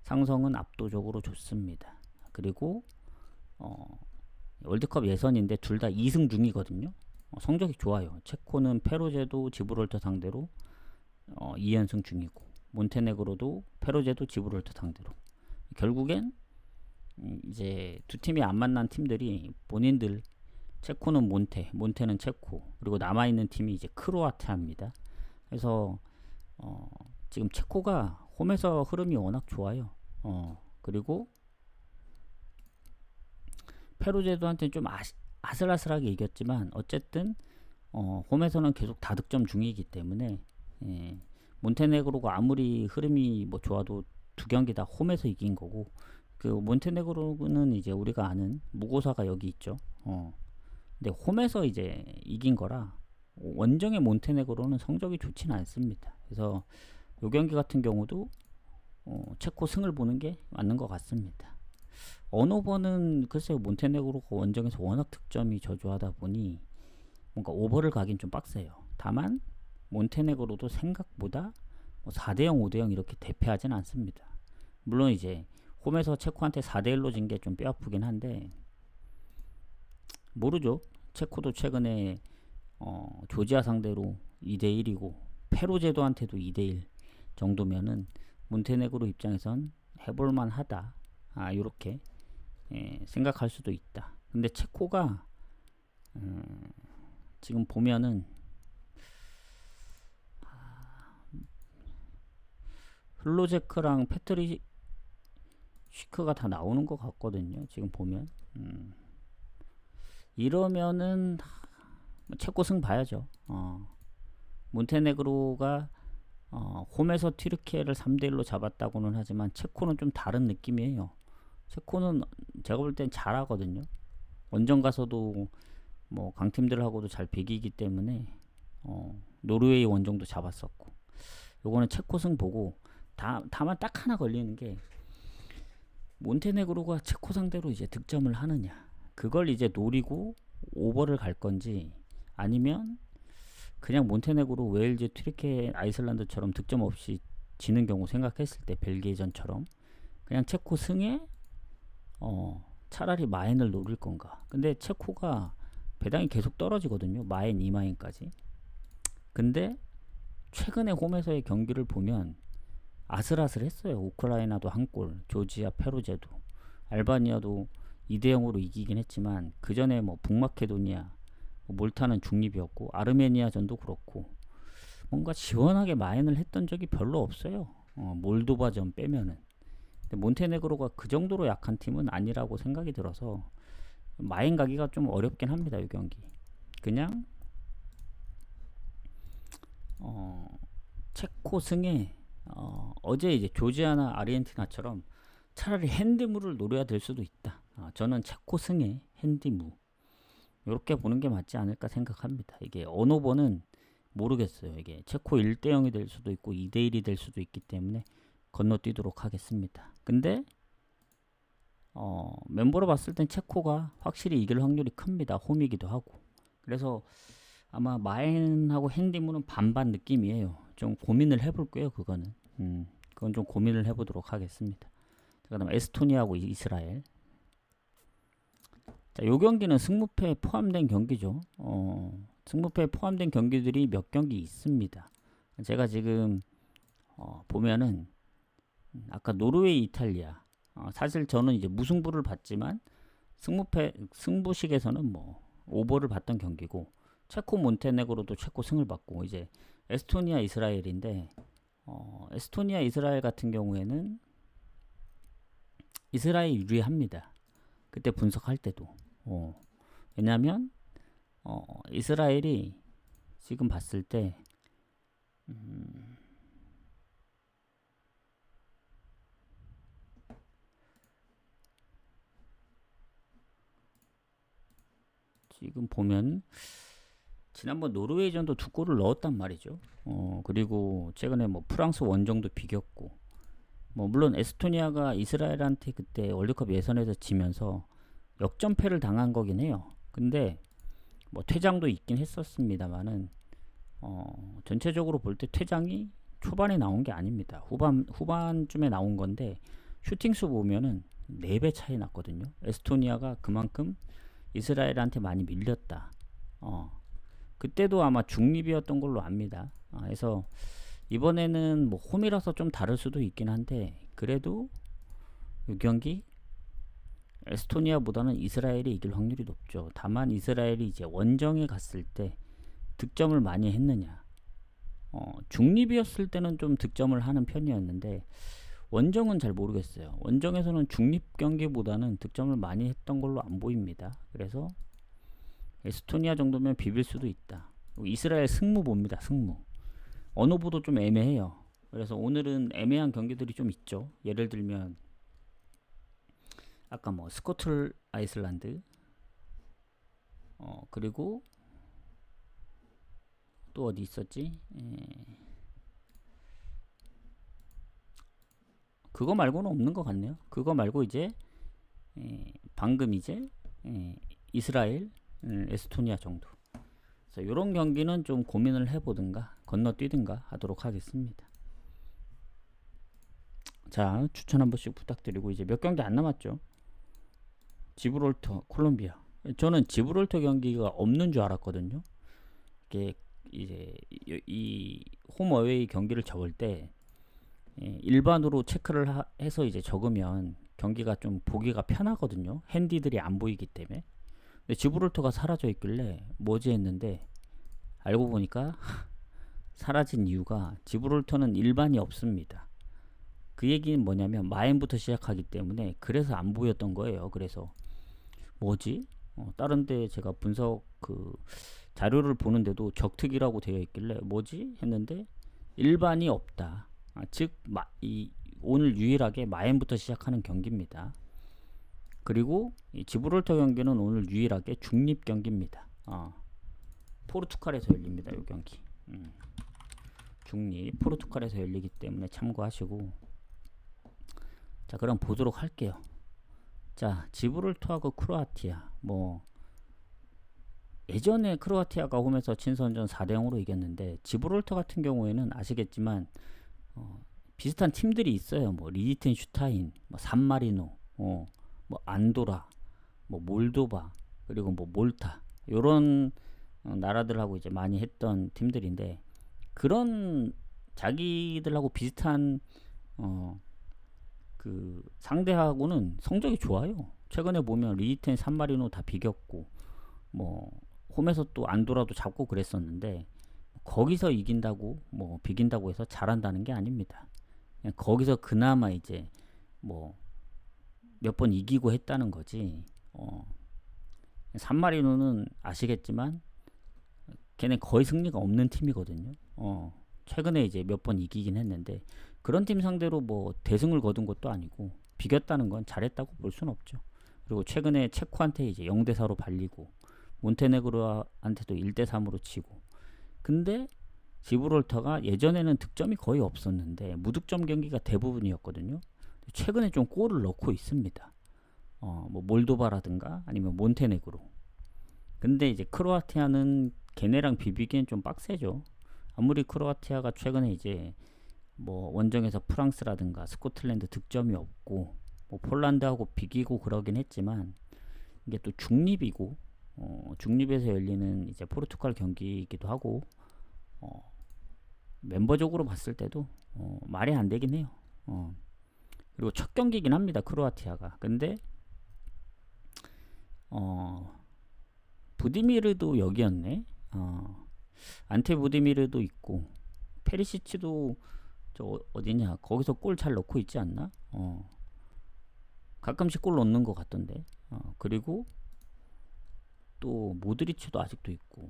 상성은 압도적으로 좋습니다. 그리고 월드컵 예선인데 둘 다 2승 중이거든요. 성적이 좋아요. 체코는 페루제도 지브롤터 상대로 2연승 중이고, 몬테네그로도 페루제도 지브롤터 상대로. 결국엔 이제 두 팀이 안 만난 팀들이 본인들, 체코는 몬테는 체코, 그리고 남아있는 팀이 이제 크로아티아입니다. 그래서 지금 체코가 홈에서 흐름이 워낙 좋아요. 그리고 페루제도한테 좀 아슬아슬하게 이겼지만 어쨌든 홈에서는 계속 다득점 중이기 때문에, 몬테네그로가 아무리 흐름이 뭐 좋아도 두 경기 다 홈에서 이긴 거고, 그 몬테네그로는 이제 우리가 아는 무고사가 여기 있죠. 근데 홈에서 이제 이긴 거라 원정의 몬테네그로는 성적이 좋지는 않습니다. 그래서 요 경기 같은 경우도 체코 승을 보는 게 맞는 것 같습니다. 언오버는 글쎄요, 몬테네그로가 원정에서 워낙 득점이 저조하다 보니 뭔가 오버를 가긴 좀 빡세요. 다만 몬테네그로도 생각보다 뭐 4대 0, 5대 0 이렇게 대패하진 않습니다. 물론 이제 홈에서 체코한테 4대 1로 진 게 좀 뼈아프긴 한데, 모르죠. 체코도 최근에 조지아 상대로 2대 1이고 페루제도한테도 2대 1 정도면은 몬테네그로 입장에선 해볼만 하다, 요렇게 생각할 수도 있다. 근데 체코가 지금 보면은 흘로제크랑 페트리쉬크가 다 나오는 것 같거든요, 지금 보면. 이러면은 체코 승 봐야죠. 몬테네그로가 홈에서 튀르키예를 3대 1로 잡았다고는 하지만 체코는 좀 다른 느낌이에요. 체코는 제가 볼 땐 잘하거든요. 원정 가서도 뭐 강팀들하고도 잘 비기기 때문에 노르웨이 원정도 잡았었고, 요거는 체코 승 보고, 다만 딱 하나 걸리는 게 몬테네그로가 체코 상대로 이제 득점을 하느냐, 그걸 이제 노리고 오버를 갈 건지, 아니면 그냥 몬테네그로 웨일즈, 튀르키예, 아이슬란드처럼 득점 없이 지는 경우 생각했을 때 벨기에전처럼 그냥 체코 승에 차라리 마인을 노릴 건가. 근데 체코가 배당이 계속 떨어지거든요, 마인, 2마인까지. 근데 최근에 홈에서의 경기를 보면 아슬아슬했어요. 우크라이나도 한 골, 조지아, 페루제도, 알바니아도 2대 0으로 이기긴 했지만 그 전에 뭐 북마케도니아, 몰타는 중립이었고, 아르메니아전도 그렇고 뭔가 시원하게 마인을 했던 적이 별로 없어요. 몰도바전 빼면은. 근데 몬테네그로가 그 정도로 약한 팀은 아니라고 생각이 들어서 마인 가기가 좀 어렵긴 합니다, 이 경기. 그냥 체코 승에 어제 이제 조지아나 아르헨티나처럼 차라리 핸디무를 노려야 될 수도 있다. 저는 체코 승에 핸디무, 이렇게 보는 게 맞지 않을까 생각합니다. 이게 언오버는 모르겠어요. 이게 체코 1대 0이 될 수도 있고 2대 1이 될 수도 있기 때문에 건너뛰도록 하겠습니다. 근데 멤버로 봤을 땐 체코가 확실히 이길 확률이 큽니다. 홈이기도 하고. 그래서 아마 마엔하고 핸디문은 반반 느낌이에요. 좀 고민을 해볼 거예요. 그거는. 그건 좀 고민을 해보도록 하겠습니다. 그 다음 에스토니아하고 이스라엘. 자, 요 경기는 승무패에 포함된 경기죠. 승무패에 포함된 경기들이 몇 경기 있습니다. 제가 지금 보면은 아까 노르웨이, 이탈리아. 사실 저는 이제 무승부를 봤지만 승부식에서는 뭐 오버를 봤던 경기고, 체코 몬테네그로도 체코 승을 받고, 이제 에스토니아, 이스라엘인데 에스토니아, 이스라엘 같은 경우에는 이스라엘이 유리합니다. 그때 분석할 때도. 왜냐면 이스라엘이 지금 봤을 때 지금 보면 지난번 노르웨이전도 2골을 넣었단 말이죠. 그리고 최근에 뭐 프랑스 원정도 비겼고, 뭐 물론 에스토니아가 이스라엘한테 그때 월드컵 예선에서 지면서 역전패를 당한 거긴 해요. 근데 뭐 퇴장도 있긴 했었습니다만은 전체적으로 볼 때 퇴장이 초반에 나온 게 아닙니다. 후반쯤에 나온 건데, 슈팅수 보면은 4배 차이 났거든요. 에스토니아가 그만큼 이스라엘한테 많이 밀렸다. 그때도 아마 중립이었던 걸로 압니다. 그래서 이번에는 뭐 홈이라서 좀 다를 수도 있긴 한데, 그래도 이 경기 에스토니아보다는 이스라엘이 이길 확률이 높죠. 다만 이스라엘이 이제 원정에 갔을 때 득점을 많이 했느냐. 중립이었을 때는 좀 득점을 하는 편이었는데, 원정은 잘 모르겠어요. 원정에서는 중립 경기보다는 득점을 많이 했던 걸로 안 보입니다. 그래서 에스토니아 정도면 비빌 수도 있다. 이스라엘 승무 봅니다. 승무. 언어보도 좀 애매해요. 그래서 오늘은 애매한 경기들이 좀 있죠. 예를 들면 아까 뭐 스코틀 아이슬란드, 그리고 또 어디 있었지? 그거 말고는 없는 것 같네요. 그거 말고 이제 방금 이제 이스라엘, 에스토니아 정도. 그래서 이런 경기는 좀 고민을 해보든가 건너뛰든가 하도록 하겠습니다. 자, 추천 한 번씩 부탁드리고, 이제 몇 경기 안 남았죠. 지브롤터, 콜롬비아. 저는 지브롤터 경기가 없는 줄 알았거든요. 이게 이제 이 홈 어웨이 경기를 적을 때 일반으로 체크를 해서 이제 적으면 경기가 좀 보기가 편하거든요. 핸디들이 안 보이기 때문에. 근데 지브롤터가 사라져 있길래 뭐지 했는데, 알고 보니까 사라진 이유가 지브롤터는 일반이 없습니다. 그 얘기는 뭐냐면 마엔부터 시작하기 때문에 그래서 안 보였던 거예요. 그래서 뭐지? 다른 데 제가 분석 자료를 보는데도 적특이라고 되어 있길래 뭐지? 했는데 일반이 없다. 즉 오늘 유일하게 마엔부터 시작하는 경기입니다. 그리고 이 지브롤터 경기는 오늘 유일하게 중립 경기입니다. 포르투갈에서 열립니다. 이 경기. 중립 포르투갈에서 열리기 때문에 참고하시고, 자, 그럼 보도록 할게요. 자, 지브롤터하고 크로아티아. 뭐 예전에 크로아티아가 홈에서 친선전 4대0으로 이겼는데, 지브롤터 같은 경우에는 아시겠지만 비슷한 팀들이 있어요. 뭐 리히텐슈타인, 뭐 산마리노, 뭐 안도라, 뭐 몰도바, 그리고 뭐 몰타, 요런 나라들하고 이제 많이 했던 팀들인데, 그런 자기들하고 비슷한 그 상대하고는 성적이 좋아요. 최근에 보면 리히텐, 산마리노 다 비겼고, 뭐 홈에서 또 안도라도 잡고 그랬었는데, 거기서 이긴다고 뭐 비긴다고 해서 잘한다는 게 아닙니다. 그냥 거기서 그나마 이제 뭐 몇 번 이기고 했다는 거지. 산마리노는 아시겠지만 걔네 거의 승리가 없는 팀이거든요. 최근에 이제 몇 번 이기긴 했는데, 그런 팀 상대로 뭐 대승을 거둔 것도 아니고 비겼다는 건 잘했다고 볼 수는 없죠. 그리고 최근에 체코한테 이제 0대4로 발리고, 몬테네그로한테도 1대3으로 치고. 근데 지브롤터가 예전에는 득점이 거의 없었는데 무득점 경기가 대부분이었거든요. 최근에 좀 골을 넣고 있습니다. 뭐 몰도바라든가 아니면 몬테네그로. 근데 이제 크로아티아는 걔네랑 비비기엔 좀 빡세죠. 아무리 크로아티아가 최근에 이제 뭐 원정에서 프랑스라든가 스코틀랜드 득점이 없고 뭐 폴란드하고 비기고 그러긴 했지만 이게 또 중립이고 중립에서 열리는 이제 포르투갈 경기이기도 하고 멤버적으로 봤을 때도 말이 안 되긴 해요. 그리고 첫 경기긴 합니다. 크로아티아가. 근데 부디미르도 여기였네. 안테 부디미르도 있고 페리시치도 저 어디냐 거기서 골 잘 넣고 있지 않나? 가끔씩 골 넣는 것 같던데. 그리고 또 모드리치도 아직도 있고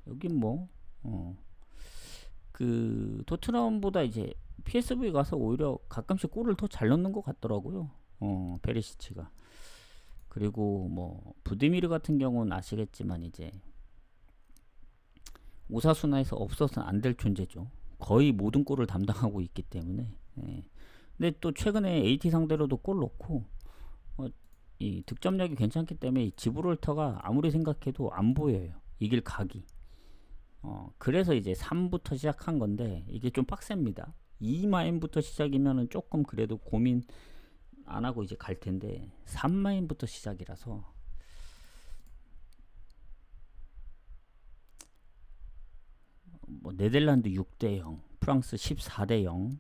여긴 뭐 그 토트넘보다 이제 PSV 가서 오히려 가끔씩 골을 더 잘 넣는 것 같더라고요. 페리시치가. 그리고 뭐 부디미르 같은 경우는 아시겠지만 이제 오사수나에서 없어서는 안 될 존재죠. 거의 모든 골을 담당하고 있기 때문에. 근데 또 최근에 AT 상대로도 골 넣고 이 득점력이 괜찮기 때문에 이 지브롤터가 아무리 생각해도 안 보여요. 이길 각이. 그래서 이제 3부터 시작한 건데 이게 좀 빡셉니다. 2마인부터 시작이면은 조금 그래도 고민 안 하고 이제 갈 텐데 3마인부터 시작이라서 뭐 네덜란드 6대0, 프랑스 14대0,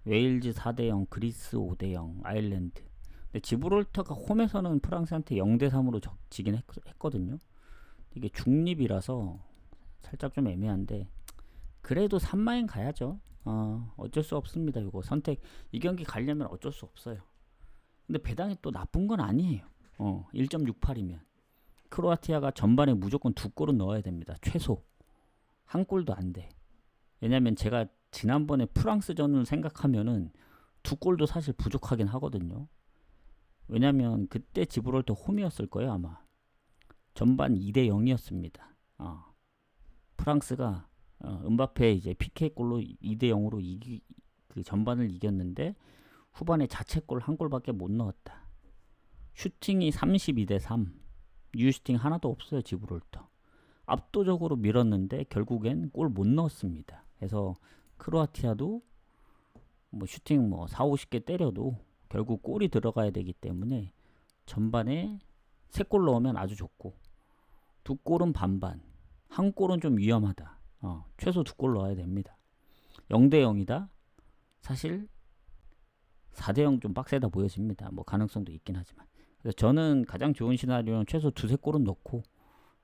웨일즈 4대0, 그리스 5대0, 아일랜드. 근데 지브롤터가 홈에서는 프랑스한테 0대3으로 지긴 했거든요. 이게 중립이라서 살짝 좀 애매한데 그래도 3마인 가야죠. 어쩔 수 없습니다. 이거 선택 이 경기 가려면 어쩔 수 없어요. 근데 배당이 또 나쁜 건 아니에요. 1.68이면 크로아티아가 전반에 무조건 2골은 넣어야 됩니다. 최소 한 골도 안 돼. 왜냐면 제가 지난번에 프랑스전을 생각하면은 2골도 사실 부족하긴 하거든요. 왜냐면 그때 지브롤터 홈이었을 거예요 아마. 전반 2대0이었습니다. 프랑스가 은바페 이제 PK 골로 2대0으로 그 전반을 이겼는데 후반에 자책골 한 골밖에 못 넣었다. 슈팅이 32대3. 유슈팅 하나도 없어요. 지브롤터. 압도적으로 밀었는데 결국엔 골 못 넣었습니다. 그래서 크로아티아도 뭐 슈팅 뭐 4, 50개 때려도 결국 골이 들어가야 되기 때문에 전반에 3골 넣으면 아주 좋고 2골은 반반. 한 골은 좀 위험하다. 최소 2골 넣어야 됩니다. 0대0이다. 사실 4대0 좀 빡세다 보여집니다. 뭐 가능성도 있긴 하지만. 그래서 저는 가장 좋은 시나리오는 최소 2-3골은 넣고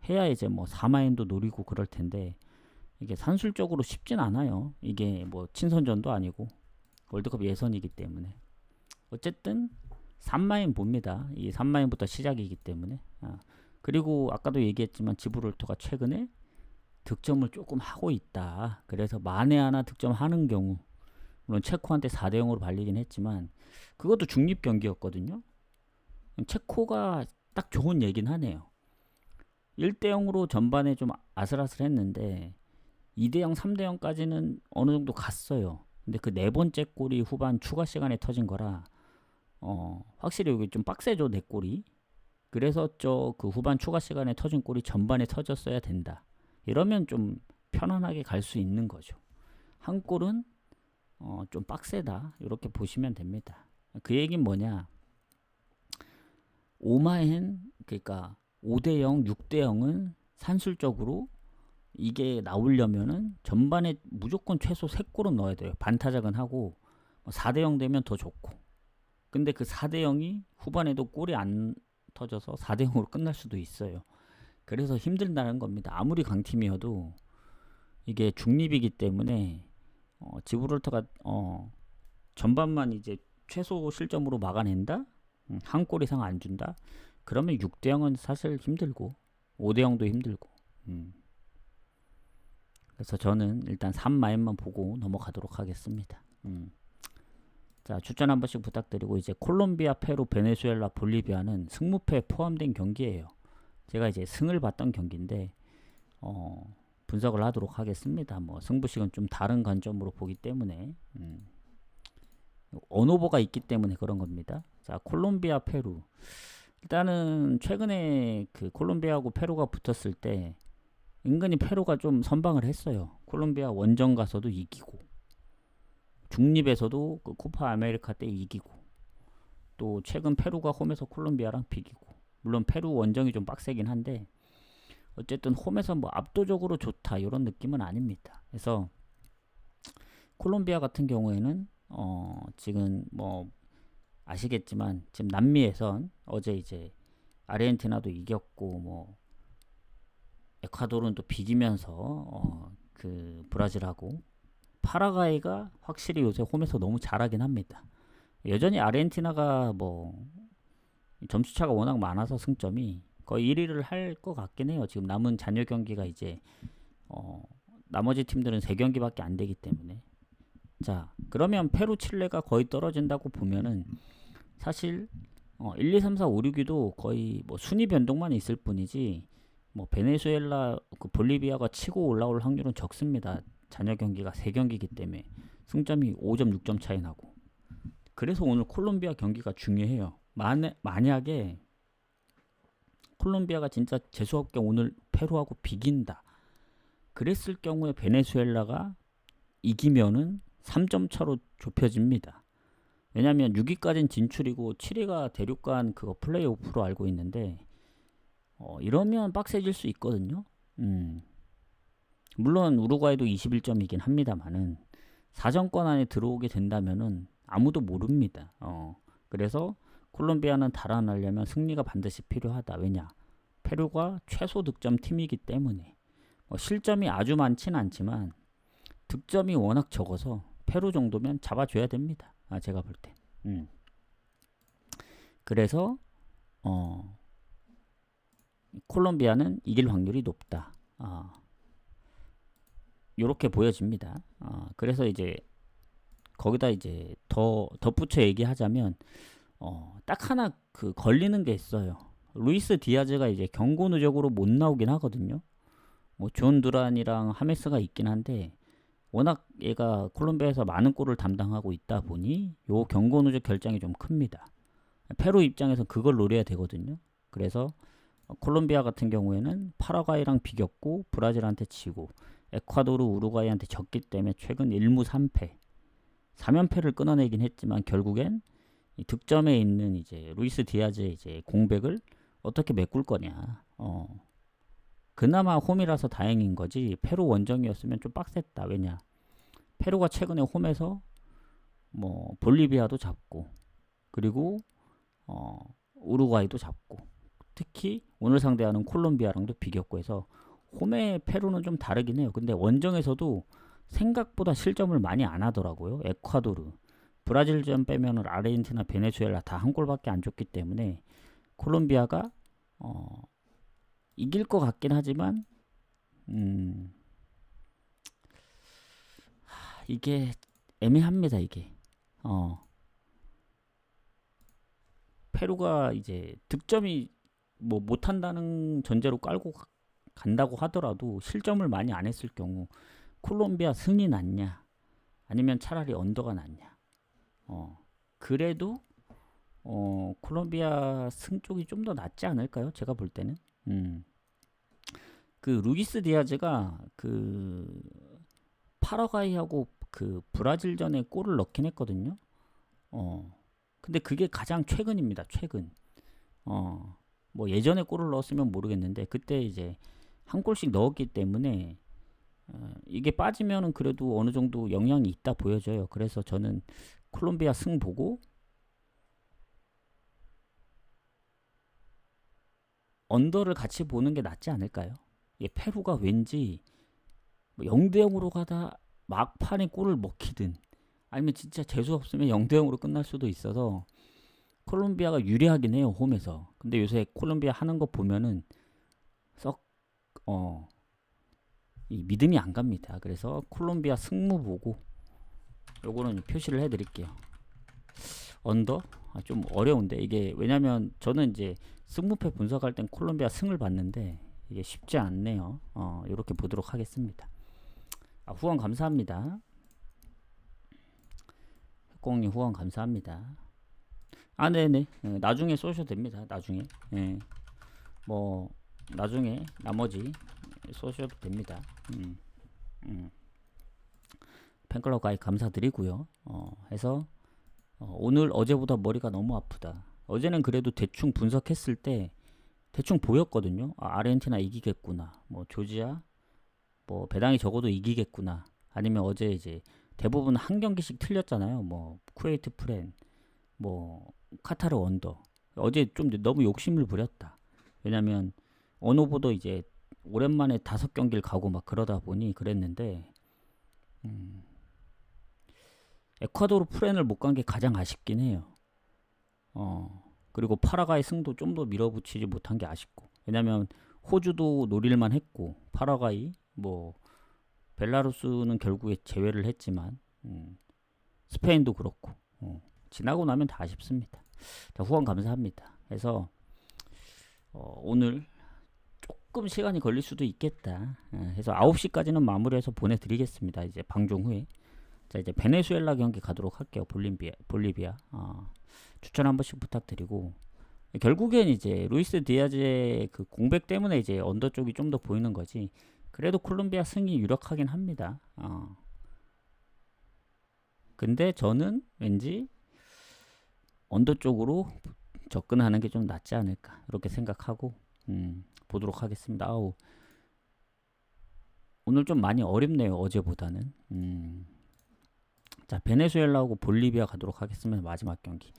해야 이제 뭐 4마인도 노리고 그럴 텐데 이게 산술적으로 쉽진 않아요. 이게 뭐 친선전도 아니고 월드컵 예선이기 때문에. 어쨌든 3마인 봅니다. 이 3마인부터 시작이기 때문에. 그리고 아까도 얘기했지만 지브롤터가 최근에 득점을 조금 하고 있다. 그래서 만에 하나 득점하는 경우 물론 체코한테 4대0으로 발리긴 했지만 그것도 중립 경기였거든요. 체코가 딱 좋은 얘긴 하네요. 1대0으로 전반에 좀 아슬아슬했는데 2대0, 3대0까지는 어느 정도 갔어요. 근데 그 네 번째 골이 후반 추가 시간에 터진 거라 확실히 여기 좀 빡세죠. 내 골이. 그래서 저 그 후반 추가 시간에 터진 골이 전반에 터졌어야 된다. 이러면 좀 편안하게 갈 수 있는 거죠. 한 골은 좀 빡세다. 이렇게 보시면 됩니다. 그 얘기는 뭐냐? 5마엔 그러니까 5대0, 6대0은 산술적으로 이게 나오려면은 전반에 무조건 최소 3골은 넣어야 돼요. 반타작은 하고 4대0 되면 더 좋고. 근데 그 4대0이 후반에도 골이 안 터져서 4대0으로 끝날 수도 있어요. 그래서 힘들다는 겁니다. 아무리 강팀이어도 이게 중립이기 때문에 지브롤터가 전반만 이제 최소 실점으로 막아낸다? 한 골 이상 안 준다? 그러면 6대0은 사실 힘들고 5대0도 힘들고 그래서 저는 일단 3마인만 보고 넘어가도록 하겠습니다. 자, 추천 한 번씩 부탁드리고 이제 콜롬비아, 페루, 베네수엘라, 볼리비아는 승무패 포함된 경기예요. 제가 이제 승을 봤던 경기인데 분석을 하도록 하겠습니다. 뭐 승부식은 좀 다른 관점으로 보기 때문에 언오버가 있기 때문에 그런 겁니다. 자, 콜롬비아, 페루. 일단은 최근에 그 콜롬비아하고 페루가 붙었을 때 은근히 페루가 좀 선방을 했어요. 콜롬비아 원정 가서도 이기고 중립에서도 그 코파 아메리카 때 이기고 또 최근 페루가 홈에서 콜롬비아랑 비기고 물론 페루 원정이 좀 빡세긴 한데 어쨌든 홈에서 뭐 압도적으로 좋다 이런 느낌은 아닙니다. 그래서 콜롬비아 같은 경우에는 지금 뭐 아시겠지만 지금 남미에선 어제 이제 아르헨티나도 이겼고 뭐 에콰도르는 또 비기면서 그 브라질하고 파라과이가 확실히 요새 홈에서 너무 잘하긴 합니다. 여전히 아르헨티나가 뭐 점수차가 워낙 많아서 승점이 거의 1위를 할 것 같긴 해요. 지금 남은 잔여 경기가 이제 나머지 팀들은 3경기밖에 안 되기 때문에. 자, 그러면 페루, 칠레가 거의 떨어진다고 보면은 사실 1, 2, 3, 4, 5, 6위도 거의 뭐 순위 변동만 있을 뿐이지 뭐 베네수엘라, 그 볼리비아가 치고 올라올 확률은 적습니다. 잔여 경기가 3경기이기 때문에 승점이 5점, 6점 차이 나고. 그래서 오늘 콜롬비아 경기가 중요해요. 만약에 콜롬비아가 진짜 재수없게 오늘 페루하고 비긴다. 그랬을 경우에 베네수엘라가 이기면은 3점 차로 좁혀집니다. 왜냐면 6위까지는 진출이고 7위가 대륙간 그거 플레이오프로 알고 있는데 이러면 빡세질 수 있거든요. 물론 우루과이도 21점이긴 합니다만은 4점권 안에 들어오게 된다면은 아무도 모릅니다. 그래서 콜롬비아는 달아나려면 승리가 반드시 필요하다. 왜냐? 페루가 최소 득점 팀이기 때문에 실점이 아주 많진 않지만 득점이 워낙 적어서 페루 정도면 잡아줘야 됩니다. 제가 볼 때. 그래서 콜롬비아는 이길 확률이 높다. 요렇게 보여집니다. 그래서 이제 거기다 이제 더 덧붙여 얘기하자면 딱 하나 그 걸리는 게 있어요. 루이스 디아즈가 이제 경고 누적으로 못 나오긴 하거든요. 뭐 존 두란이랑 하메스가 있긴 한데 워낙 얘가 콜롬비아에서 많은 골을 담당하고 있다 보니 요 경고 누적 결정이 좀 큽니다. 페루 입장에서 그걸 노려야 되거든요. 그래서 콜롬비아 같은 경우에는 파라과이랑 비겼고 브라질한테 지고 에콰도르, 우루과이한테 졌기 때문에 최근 1무 3패 3연패를 끊어내긴 했지만 결국엔 이 득점에 있는 이제 루이스 디아즈의 이제 공백을 어떻게 메꿀 거냐. 그나마 홈이라서 다행인 거지 페루 원정이었으면 좀 빡셌다. 왜냐? 페루가 최근에 홈에서 뭐 볼리비아도 잡고 그리고 우루과이도 잡고 특히 오늘 상대하는 콜롬비아랑도 비겼고 해서 홈의 페루는 좀 다르긴 해요. 근데 원정에서도 생각보다 실점을 많이 안 하더라고요. 에콰도르, 브라질전 빼면은 아르헨티나, 베네수엘라 다 한 골밖에 안 줬기 때문에 콜롬비아가 이길 것 같긴 하지만 이게 애매합니다. 이게 페루가 이제 득점이 뭐 못한다는 전제로 깔고 간다고 하더라도 실점을 많이 안 했을 경우 콜롬비아 승이 낫냐 아니면 차라리 언더가 낫냐. 그래도 콜롬비아 승 쪽이 좀 더 낫지 않을까요? 제가 볼 때는. 그 루이스 디아즈가 그 파라과이하고 그 브라질전에 골을 넣긴 했거든요. 근데 그게 가장 최근입니다. 최근. 뭐 예전에 골을 넣었으면 모르겠는데 그때 이제 한 골씩 넣었기 때문에 이게 빠지면은 그래도 어느 정도 영향이 있다 보여져요. 그래서 저는 콜롬비아 승 보고 언더를 같이 보는 게 낫지 않을까요? 페루가 왠지 0대0으로 가다 막판에 골을 먹히든 아니면 진짜 재수 없으면 0대0으로 끝날 수도 있어서 콜롬비아가 유리하긴 해요. 홈에서. 근데 요새 콜롬비아 하는 거 보면은 썩 이 믿음이 안 갑니다. 그래서 콜롬비아 승무 보고 요거는 표시를 해드릴게요. 언더? 좀 어려운데 이게 왜냐면 저는 이제 승무패 분석할 땐 콜롬비아 승을 봤는데 이게 쉽지 않네요. 이렇게 보도록 하겠습니다. 후원 감사합니다. 흑공님 후원 감사합니다. 아, 네네. 나중에 쏘셔도 됩니다. 나중에. 예. 뭐 나중에 나머지 쏘셔도 됩니다. 음, 음. 팬클럽 가입 감사드리고요. 해서 오늘 어제보다 머리가 너무 아프다. 어제는 그래도 대충 분석했을 때 대충 보였거든요. 아, 아르헨티나 이기겠구나. 뭐 조지아 뭐 배당이 적어도 이기겠구나. 아니면 어제 이제 대부분 한 경기씩 틀렸잖아요. 뭐 쿠웨이트 프렌, 뭐 카타르 원더. 어제 좀 너무 욕심을 부렸다. 왜냐면 언어보도 이제 오랜만에 5경기를 가고 막 그러다 보니 그랬는데 에콰도르 프렌을 못 간 게 가장 아쉽긴 해요. 그리고 파라과이 승도 좀 더 밀어붙이지 못한 게 아쉽고. 왜냐면 호주도 노릴만 했고 파라과이 뭐 벨라루스는 결국에 제외를 했지만 스페인도 그렇고 지나고 나면 다 아쉽습니다. 자, 후원 감사합니다. 해서 오늘 조금 시간이 걸릴 수도 있겠다. 해서 9시까지는 마무리해서 보내드리겠습니다. 이제 방송 후에. 자, 이제 베네수엘라 경기 가도록 할게요. 볼리비아. 추천 한 번씩 부탁드리고. 결국엔 이제 루이스 디아즈의 그 공백 때문에 이제 언더 쪽이 좀 더 보이는 거지. 그래도 콜롬비아 승이 유력하긴 합니다. 근데 저는 왠지 언더 쪽으로 접근하는 게 좀 낫지 않을까 이렇게 생각하고 보도록 하겠습니다. 아우, 오늘 좀 많이 어렵네요. 어제보다는. 자, 베네수엘라하고 볼리비아 가도록 하겠습니다. 마지막 경기.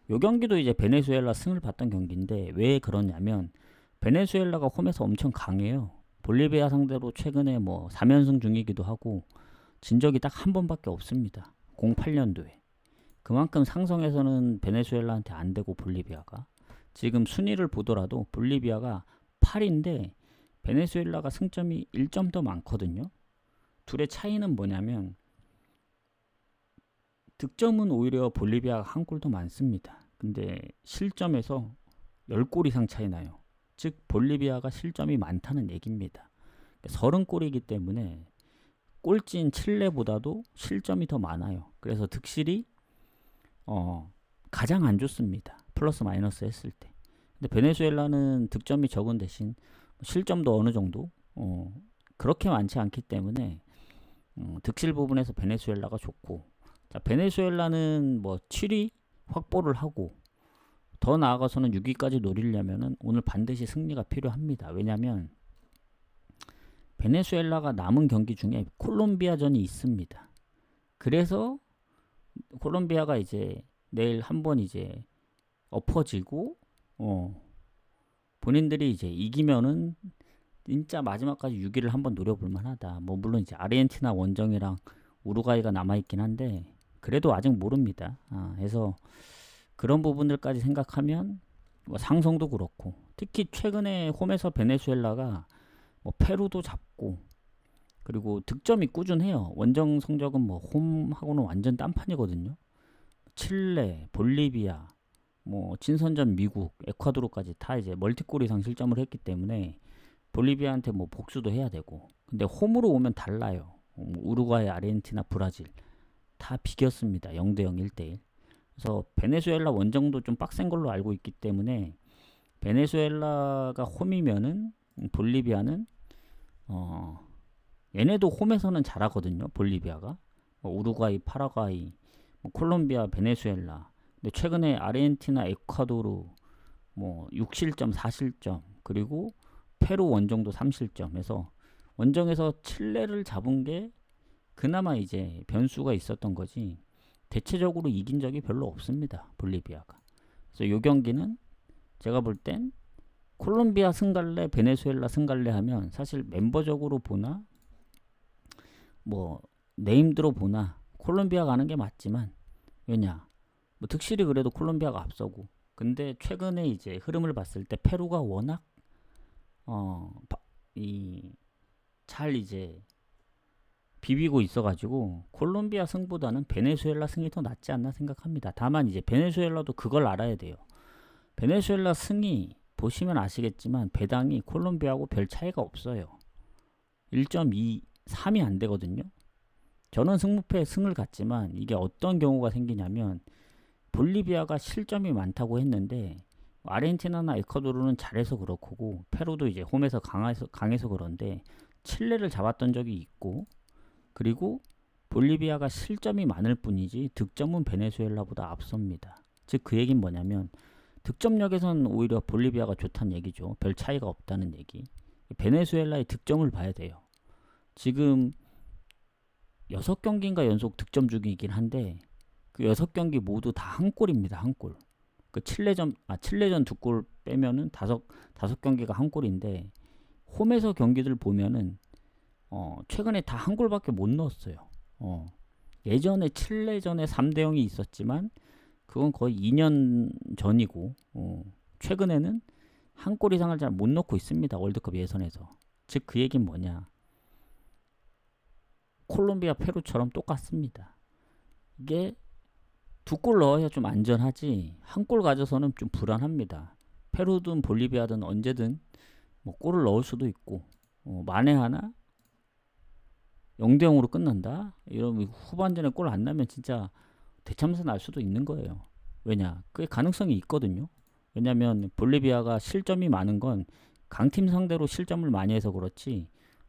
요 경기도 이제 베네수엘라 승을 봤던 경기인데 왜 그러냐면 베네수엘라가 홈에서 엄청 강해요. 볼리비아 상대로 최근에 뭐 3연승 중이기도 하고 진 적이 딱 한 번밖에 없습니다. 08년도에. 그만큼 상성에서는 베네수엘라한테 안 되고 볼리비아가 지금 순위를 보더라도 볼리비아가 8인데 베네수엘라가 승점이 1점 더 많거든요. 둘의 차이는 뭐냐면 득점은 오히려 볼리비아가 한 골 더 많습니다. 근데 실점에서 10골 이상 차이 나요. 즉 볼리비아가 실점이 많다는 얘기입니다. 30골이기 때문에 꼴찌인 칠레보다도 실점이 더 많아요. 그래서 득실이 가장 안 좋습니다. 플러스 마이너스 했을 때. 근데 베네수엘라는 득점이 적은 대신 실점도 어느 정도 그렇게 많지 않기 때문에 득실 부분에서 베네수엘라가 좋고, 자, 베네수엘라는 뭐 7위 확보를 하고 더 나아가서는 6위까지 노리려면은 오늘 반드시 승리가 필요합니다. 왜냐면 베네수엘라가 남은 경기 중에 콜롬비아전이 있습니다. 그래서 콜롬비아가 이제 내일 한번 이제 엎어지고 본인들이 이제 이기면은 진짜 마지막까지 6위를 한번 노려볼 만하다. 뭐 물론 이제 아르헨티나 원정이랑 우루과이가 남아있긴 한데 그래도 아직 모릅니다. 그래서 그런 부분들까지 생각하면 뭐 상성도 그렇고, 특히 최근에 홈에서 베네수엘라가 뭐 페루도 잡고 그리고 득점이 꾸준해요. 원정 성적은 뭐 홈하고는 완전 딴판이거든요. 칠레, 볼리비아, 뭐 친선전 미국, 에콰도르까지 다 이제 멀티골 이상 실점을 했기 때문에 볼리비아한테 뭐 복수도 해야 되고. 근데 홈으로 오면 달라요. 우루과이, 아르헨티나, 브라질 다 비겼습니다. 0대0, 1대1. 그래서 베네수엘라 원정도 좀 빡센 걸로 알고 있기 때문에 베네수엘라가 홈이면은 볼리비아는 얘네도 홈에서는 잘하거든요. 볼리비아가 뭐 우루과이, 파라과이, 뭐 콜롬비아, 베네수엘라. 근데 최근에 아르헨티나, 에콰도르 뭐 6실점, 4실점, 그리고 페루 원정도 3실점해서 원정에서 칠레를 잡은 게 그나마 이제 변수가 있었던 거지, 대체적으로 이긴 적이 별로 없습니다. 볼리비아가. 그래서 이 경기는 제가 볼 땐 콜롬비아 승갈래, 베네수엘라 승갈래 하면 사실 멤버적으로 보나 뭐 네임드로 보나 콜롬비아 가는 게 맞지만, 왜냐 뭐 득실이 그래도 콜롬비아가 앞서고, 근데 최근에 이제 흐름을 봤을 때 페루가 워낙 잘 이제 비비고 있어가지고 콜롬비아 승보다는 베네수엘라 승이 더 낫지 않나 생각합니다. 다만 이제 베네수엘라도 그걸 알아야 돼요. 베네수엘라 승이 보시면 아시겠지만 배당이 콜롬비아하고 별 차이가 없어요. 1.23이 안 되거든요. 저는 승무패에 승을 갔지만 이게 어떤 경우가 생기냐면 볼리비아가 실점이 많다고 했는데 아르헨티나나 에콰도르는 잘해서 그렇고 페루도 이제 홈에서 강해서 그런데 칠레를 잡았던 적이 있고 그리고 볼리비아가 실점이 많을 뿐이지 득점은 베네수엘라보다 앞섭니다. 즉 그 얘기는 뭐냐면 득점력에선 오히려 볼리비아가 좋다는 얘기죠. 별 차이가 없다는 얘기. 베네수엘라의 득점을 봐야 돼요. 지금 6경기인가 연속 득점 중이긴 한데 그 6경기 모두 다 한 골입니다. 한 골. 그 칠레전 2골 빼면은 다섯 경기가 한 골인데 홈에서 경기들 보면은 최근에 다 한 골밖에 못 넣었어요. 예전에 칠레전에 3대 0이 있었지만 그건 거의 2년 전이고 최근에는 한 골 이상을 잘 못 넣고 있습니다. 월드컵 예선에서. 즉 그 얘기는 뭐냐? 콜롬비아, 페루처럼 똑같습니다. 이게 2골 넣어야 좀 안전하지 한 골 가져서는 좀 불안합니다. 페루든 볼리비아든 언제든 뭐 골을 넣을 수도 있고 만에 하나 0대 0으로 끝난다? 이러면 후반전에 골 안 나면 진짜 대참사 날 수도 있는 거예요. 왜냐? 그게 가능성이 있거든요. 왜냐면 볼리비아가 실점이 많은 건 강팀 상대로 실점을 많이 해서 그렇지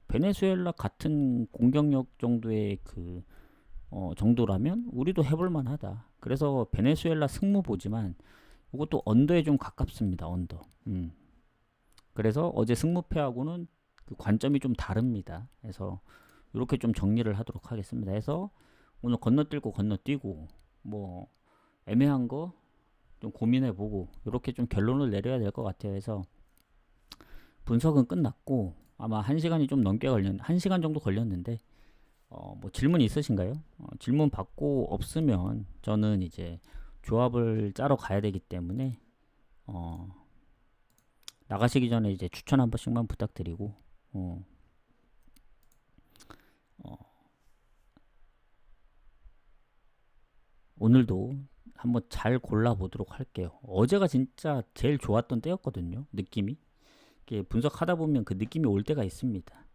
베네수엘라 같은 공격력 정도의 그 정도라면 우리도 해볼 만하다. 그래서 베네수엘라 승무 보지만 이것도 언더에 좀 가깝습니다. 언더. 그래서 어제 승무패하고는 그 관점이 좀 다릅니다. 그래서 이렇게 좀 정리를 하도록 하겠습니다. 해서 오늘 건너뛰고 뭐 애매한 거 좀 고민해보고 이렇게 좀 결론을 내려야 될 것 같아요. 그래서 분석은 끝났고 아마 1시간이 좀 넘게 1시간 정도 걸렸는데 뭐 질문 있으신가요? 질문 받고 없으면 저는 이제 조합을 짜러 가야 되기 때문에 나가시기 전에 이제 추천 한 번씩만 부탁드리고 오늘도 한번 잘 골라보도록 할게요. 어제가 진짜 제일 좋았던 때였거든요. 느낌이. 이렇게 분석하다 보면 그 느낌이 올 때가 있습니다.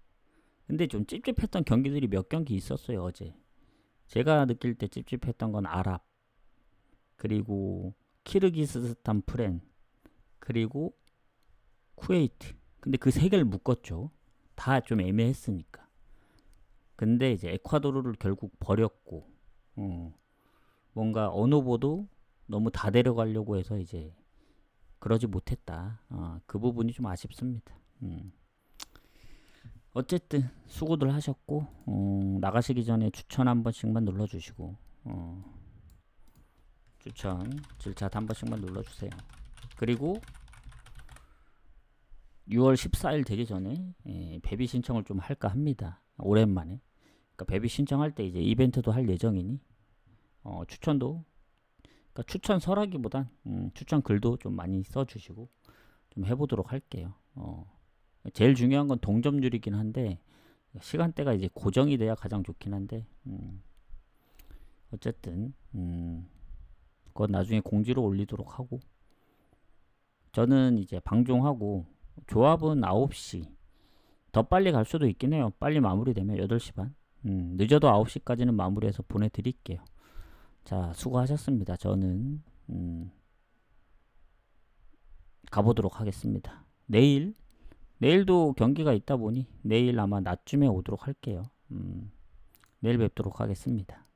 근데 좀 찝찝했던 경기들이 몇 경기 있었어요. 어제. 제가 느낄 때 찝찝했던 건 아랍, 그리고 키르기스스탄 프렌, 그리고 쿠웨이트. 근데 그 세 개를 묶었죠. 다 좀 애매했으니까. 근데 이제 에콰도르를 결국 버렸고 뭔가 언어보도 너무 다 데려가려고 해서 이제 그러지 못했다. 그 부분이 좀 아쉽습니다. 어쨌든 수고들 하셨고 나가시기 전에 추천 한 번씩만 눌러주시고 추천 질차 한 번씩만 눌러주세요. 그리고 6월 14일 되기 전에 베비 신청을 좀 할까 합니다. 오랜만에. 그러니까 베비 신청할 때 이제 이벤트도 할 예정이니 추천도 그러니까 추천 설하기보단 추천 글도 좀 많이 써주시고 좀 해보도록 할게요. 제일 중요한 건 동점률이긴 한데 시간대가 이제 고정이 돼야 가장 좋긴 한데 어쨌든 그건 나중에 공지로 올리도록 하고 저는 이제 방종하고 조합은 9시 더 빨리 갈 수도 있긴 해요. 빨리 마무리되면 8시 반 늦어도 9시까지는 마무리해서 보내드릴게요. 자, 수고하셨습니다. 저는 가보도록 하겠습니다. 내일도 경기가 있다 보니 내일 아마 낮쯤에 오도록 할게요. 내일 뵙도록 하겠습니다.